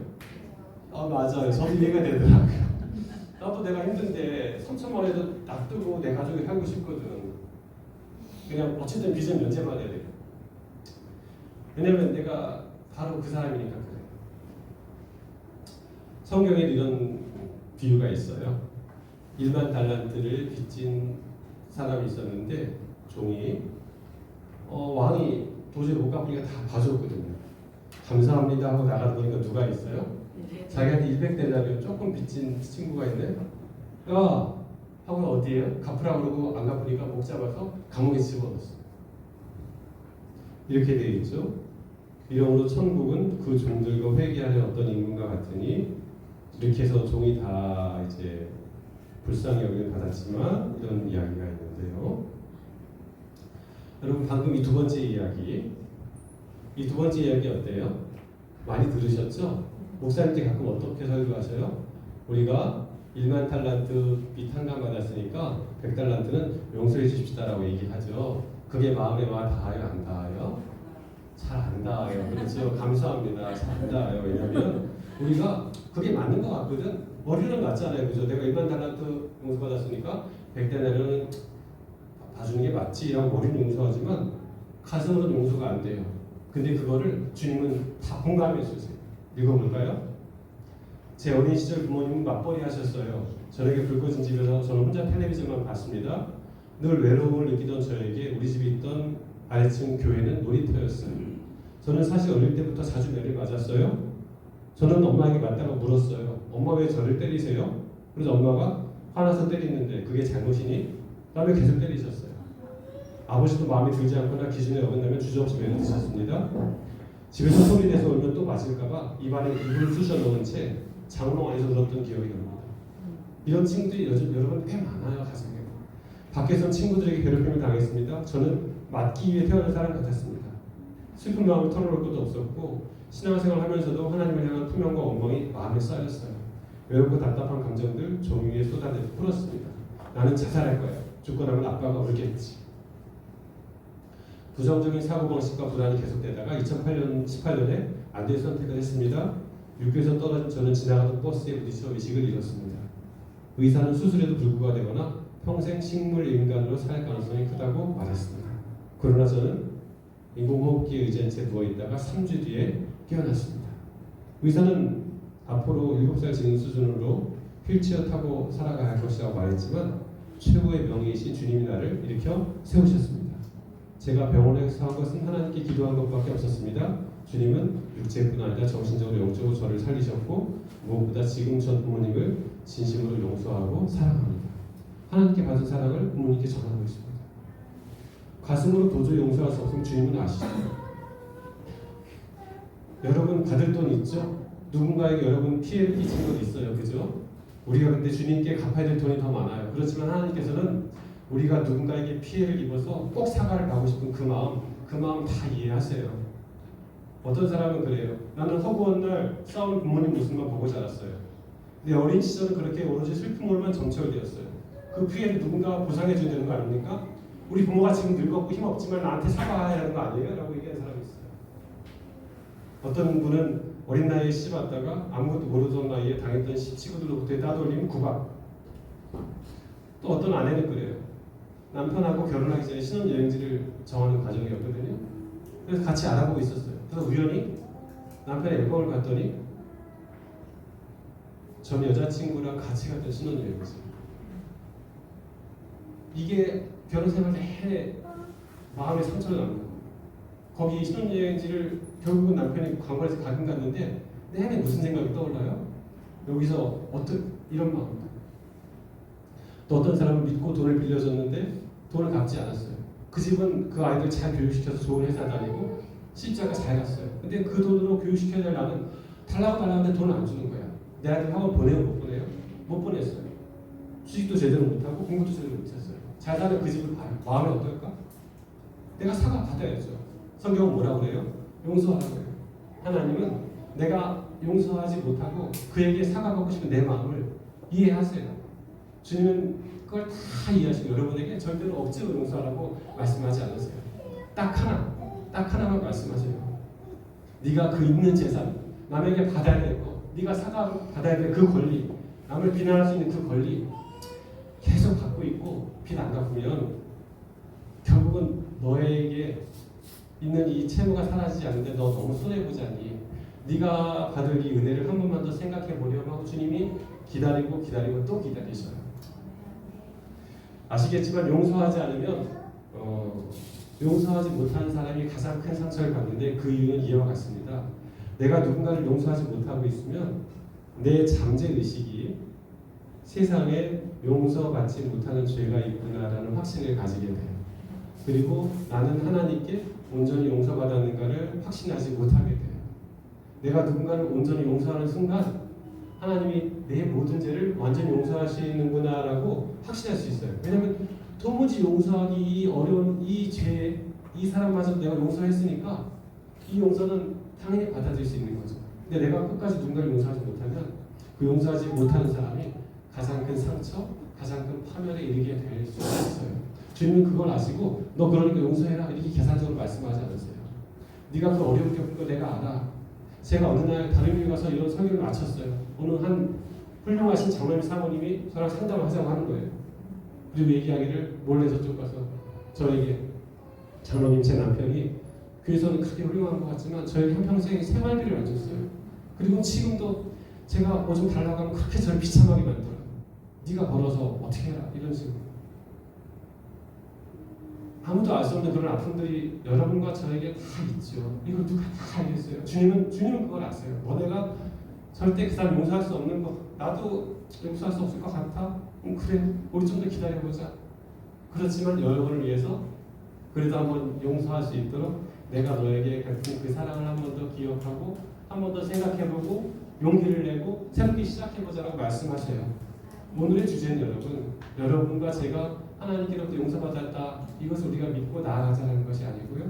맞아요. 저도 이해가 되더라고요. 나도 내가 힘든데 3천만 원에도 놔두고 내 가족이 살고 싶거든. 그냥 어쨌든 빚은 면제받아야 돼요. 왜냐면 내가 바로 그 사람이니까 그래요. 성경에 이런 비유가 있어요. 1만 달란트를 빚진 사람이 있었는데 종이 왕이 도저히 못 갚으니까 다 봐줬거든요. 감사합니다 하고 나가다 보니까 누가 있어요? 자기한테 200데나리온 조금 빚진 친구가 있네. 야 하고 어디에요? 갚으라고 그러고 안 갚으니까 목 잡아서 감옥에 집어넣었어요. 이렇게 되어 있죠. 이러므로 천국은 그 종들과 회개하는 어떤 임금과 같으니 이렇게 해서 종이 다 이제 불쌍히 여김을 받았지만 이런 이야기가 있는데요. 여러분 방금 이 두 번째 이야기, 이 두 번째 이야기 어때요? 많이 들으셨죠? 목사님들 가끔 어떻게 설교하셔요? 우리가 1만 탈란트 빚 한강 받았으니까 100달란트는 용서해 주십시다라고 얘기하죠. 그게 마음에 와 닿아요? 안 닿아요? 잘 안 닿아요. 그렇죠? 감사합니다. 잘 안 닿아요. 왜냐하면 우리가 그게 맞는 것 같거든. 머리는 맞잖아요. 그죠? 내가 1만 달란트 용서받았으니까 100데나리온은 봐주는 게 맞지 라고 머리는 용서하지만 가슴으로는 용서가 안 돼요. 근데 그거를 주님은 다 공감해 주세요. 읽어볼까요? 제 어린 시절 부모님은 맞벌이 하셨어요. 저녁에 불 꺼진 집에서 저는 혼자 텔레비전만 봤습니다. 늘 외로움을 느끼던 저에게 우리 집에 있던 아래층 교회는 놀이터였어요. 저는 사실 어릴 때부터 자주 매를 맞았어요. 저는 엄마에게 맞다고 물었어요. 엄마 왜 저를 때리세요? 그래서 엄마가 화나서 때리는데 그게 잘못이니? 다음에 계속 때리셨어요. 아버지도 마음에 들지 않거나 기준에 어긋나면 주저없이 매를 드셨습니다. 집에서 소리 내서 울면 또 맞을까봐 입안에 이불을 쑤셔 넣은 채 장롱 안에서 울었던 기억이 납니다. 이런 친구들이 요즘 여러분 꽤 많아요. 가슴에. 밖에서 친구들에게 괴롭힘을 당했습니다. 저는 맞기 위해 태어난 사람 같았습니다. 슬픈 마음을 털어놓을 것도 없었고 신앙생활 하면서도 하나님을 향한 투명과 원망이 마음에 쌓였어요. 외롭고 답답한 감정들 종이 위에 쏟아내고 풀었습니다. 나는 자살할 거야. 죽고 나면 아빠가 울겠지. 부정적인 사고방식과 불안이 계속되다가 2018년에 안대의 선택을 했습니다. 육교에서 떨어진 저는 지나가던 버스에 부딪혀 의식을 잃었습니다. 의사는 수술에도 불구가 되거나 평생 식물 인간으로 살 가능성이 크다고 말했습니다. 그러나 저는 인공호흡기에 의지한 채 누워있다가 3주 뒤에 깨어났습니다. 의사는 앞으로 7살 지는 수준으로 휠체어 타고 살아가야 할 것이라고 말했지만 최고의 명의이신 주님이 나를 일으켜 세우셨습니다. 제가 병원에서 한 것은 하나님께 기도한 것밖에 없었습니다. 주님은 육체뿐 아니라 정신적으로 영적으로 저를 살리셨고 무엇보다 지금 전 부모님을 진심으로 용서하고 사랑합니다. 하나님께 받은 사랑을 부모님께 전하고 있습니다. 가슴으로 도저히 용서할 수 없으면 주님은 아시죠? 여러분 받을 돈 있죠? 누군가에게 여러분 피해를 끼친 것 있어요. 그죠? 우리가 근데 주님께 갚아야 될 돈이 더 많아요. 그렇지만 하나님께서는 우리가 누군가에게 피해를 입어서 꼭 사과를 하고 싶은 그 마음 다 이해하세요. 어떤 사람은 그래요. 나는 허구한 날 싸우는 부모님 모습만 보고 자랐어요. 내 어린 시절은 그렇게 오로지 슬픔으로만 정체되었어요. 그 피해를 누군가가 보상해 줘야 되는 거 아닙니까? 우리 부모가 지금 늙었고 힘없지만 나한테 사과해야 하는 거 아니에요? 라고 얘기하는 사람이 있어요. 어떤 분은 어린 나이에 시집 왔다가 아무것도 모르던 나이에 당했던 친구들로부터의 따돌림, 구박. 또 어떤 아내는 그래요. 남편하고 결혼하기 전에 신혼여행지를 정하는 과정이었거든요. 그래서 같이 알아보고 있었어요. 그래서 우연히 남편의 앨범을 봤더니 전 여자친구랑 같이 갔던 신혼여행이었어요. 이게 결혼생활 내내 마음에 상처를 남는 거예요. 거기 신혼여행지를 결국은 남편이 관광에서 가긴 갔는데 내내 무슨 생각이 떠올라요? 여기서 이런 마음. 또 어떤 사람은 믿고 돈을 빌려줬는데 돈을 갚지 않았어요. 그 집은 그 아이들 잘 교육시켜서 좋은 회사 다니고 실자가 잘 갔어요. 근데 그 돈으로 교육시켜야 될 나는 달라고 하는데 돈을 안 주는 거야. 내 아들 학원 보내요? 못 보내요? 못 보냈어요. 취직도 제대로 못하고 공부도 제대로 못했어요. 잘 사는 그 집을 봐요. 마음이 어떨까? 내가 사과 받아야죠. 성경은 뭐라고 그래요? 용서하라고 해요. 하나님은 내가 용서하지 못하고 그에게 사과하고 싶은 내 마음을 이해하세요. 주님은 그걸 다 이해하시고 여러분에게 절대로 억지로 용서하라고 말씀하지 않으세요. 딱 하나만 말씀하세요. 네가 그 있는 재산, 남에게 받아야 될 거, 네가 사과 받아야 될 그 권리, 남을 비난할 수 있는 그 권리 계속 갖고 있고 빚 안 갚으면 결국은 너에게 있는 이 채무가 사라지지 않는데 너 너무 손해보지 않니? 네가 받을 이 은혜를 한 번만 더 생각해 보렴 하고 주님이 기다리고 또 기다리셔요. 아시겠지만 용서하지 않으면 용서하지 못하는 사람이 가장 큰 상처를 받는데 그 이유는 이와 같습니다. 내가 누군가를 용서하지 못하고 있으면 내 잠재의식이 세상에 용서받지 못하는 죄가 있구나라는 확신을 가지게 돼요. 그리고 나는 하나님께 온전히 용서받았는가를 확신하지 못하게 돼요. 내가 누군가를 온전히 용서하는 순간 하나님이 내 모든 죄를 완전히 용서하시는구나라고 확신할 수 있어요. 왜냐하면 도무지 용서하기 어려운 이 죄, 이 사람마저 내가 용서했으니까 이 용서는 당연히 받아들일 수 있는 거죠. 근데 내가 끝까지 누군가를 용서하지 못하면 그 용서하지 못하는 사람이 가장 큰 상처, 가장 큰 파멸에 이르게 될 수가 있어요. 주님은 그걸 아시고 너 그러니까 용서해라 이렇게 계산적으로 말씀하지 않으세요. 네가 그 어려움 겪은 거 내가 알아. 제가 어느 날 다른 교회 가서 이런 설교를 마쳤어요. 어느 한 훌륭하신 장로님 사모님이 저랑 상담을 하자고 하는 거예요. 그리고 얘기하기를 몰래 저쪽 가서 저에게 장로님 제 남편이 교회에서는 그렇게 훌륭한 것 같지만 저에게 한평생 생활비를 안 줬어요. 그리고 지금도 제가 뭐 좀 달라고 하면 그렇게 저를 비참하게 만들어요. 네가 벌어서 어떻게 해라 이런 식으로. 아무도 알 수 없는 그런 아픔들이 여러분과 저에게 다 있죠. 이걸 누가 다 알겠어요. 주님은 그걸 아세요. 너네가 절대 그 사람 용서할 수 없는 거 나도 용서할 수 없을 것 같아? 그래 우리 좀 더 기다려보자. 그렇지만 여러분을 위해서 그래도 한번 용서할 수 있도록 내가 너에게 베푼 그 사랑을 한 번 더 기억하고 한 번 더 생각해보고 용기를 내고 새롭게 시작해보자라고 말씀하세요. 오늘의 주제는 여러분과 제가 하나님께로부터 용서받았다 이것을 우리가 믿고 나아가자는 것이 아니고요.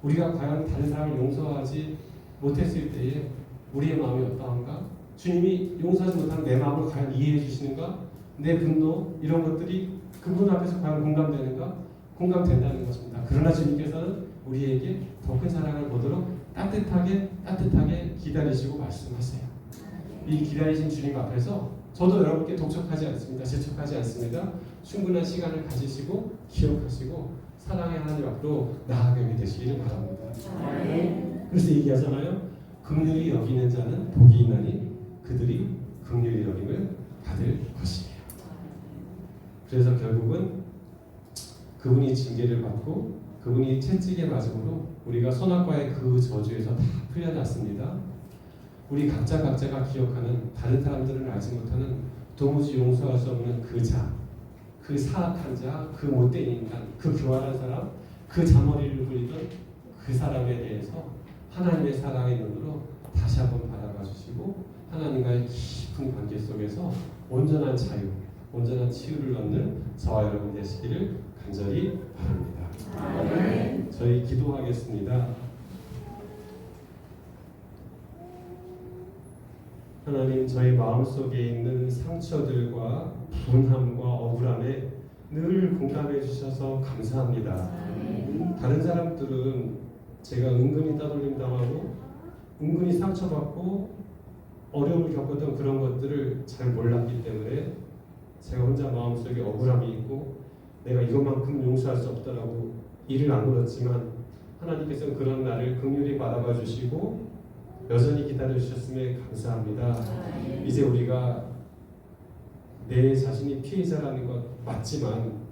우리가 과연 다른 사람을 용서하지 못했을 때에 우리의 마음이 어떠한가? 주님이 용서하지 못한 내 마음을 과연 이해해 주시는가? 내 분노 이런 것들이 그분 앞에서 과연 공감되는가? 공감된다는 것입니다. 그러나 주님께서는 우리에게 더 큰 사랑을 보도록 따뜻하게 기다리시고 말씀하세요. 이 기다리신 주님 앞에서 저도 여러분께 독촉하지 않습니다. 재촉하지 않습니다. 충분한 시간을 가지시고 기억하시고 사랑의 하나님 앞으로 나아가게 되시기를 바랍니다. 그래서 얘기하잖아요. 긍휼히 여기는 자는 복이 있나니 그들이 긍휼히 여김을 받을 것이에요. 그래서 결국은 그분이 징계를 받고 그분이 채찍에 맞음으로 우리가 선악과의 그 저주에서 다 풀려났습니다. 우리 각자가 기억하는 다른 사람들은 알지 못하는 도무지 용서할 수 없는 그 자, 그 사악한 자, 그 못된 인간, 그 교활한 사람, 그 자머리를 부리던 그 사람에 대해서 하나님의 사랑의 눈으로 다시 한번 바라봐 주시고 하나님과의 깊은 관계 속에서 온전한 자유, 온전한 치유를 얻는 저와 여러분 되시기를 간절히 바랍니다. 아멘. 저희 기도하겠습니다. 하나님, 저희 마음속에 있는 상처들과 분함과 억울함에 늘 공감해 주셔서 감사합니다. 다른 사람들은 제가 은근히 따돌림 당하고 은근히 상처받고 어려움을 겪었던 그런 것들을 잘 몰랐기 때문에 제가 혼자 마음속에 억울함이 있고 내가 이것만큼 용서할 수 없다라고 이를 악물었지만 하나님께서는 그런 나를 긍휼히 바라봐 주시고 여전히 기다려 주셨음에 감사합니다. 이제 우리가 내 자신이 피해자라는 것 맞지만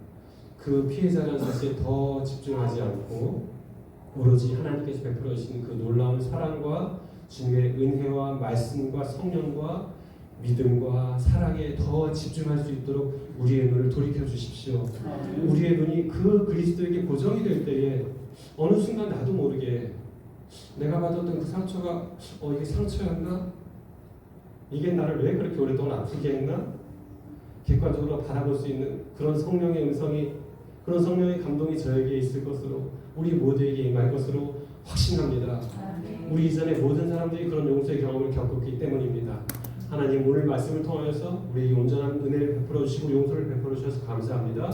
그 피해자라는 사실에 더 집중하지 않고 오로지 하나님께서 베풀어 주신 그 놀라운 사랑과 주님의 은혜와 말씀과 성령과 믿음과 사랑에 더 집중할 수 있도록 우리의 눈을 돌이켜 주십시오. 우리의 눈이 그 그리스도에게 고정이 될 때에 어느 순간 나도 모르게 내가 받았던 그 상처가 이게 상처였나? 이게 나를 왜 그렇게 오랫동안 아프게 했나? 객관적으로 바라볼 수 있는 그런 성령의 음성이 그런 성령의 감동이 저에게 있을 것으로 우리 모두에게 임할 것으로 확신합니다. 우리 이전에 모든 사람들이 그런 용서의 경험을 겪었기 때문입니다. 하나님 오늘 말씀을 통하여서 우리에게 온전한 은혜를 베풀어 주시고 용서를 베풀어 주셔서 감사합니다.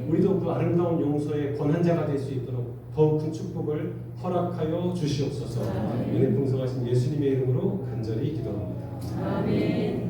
우리도 그 아름다운 용서의 권한자가 될 수 있도록 더욱 큰 축복을 허락하여 주시옵소서. 은혜 풍성하신 예수님의 이름으로 간절히 기도합니다. 아멘.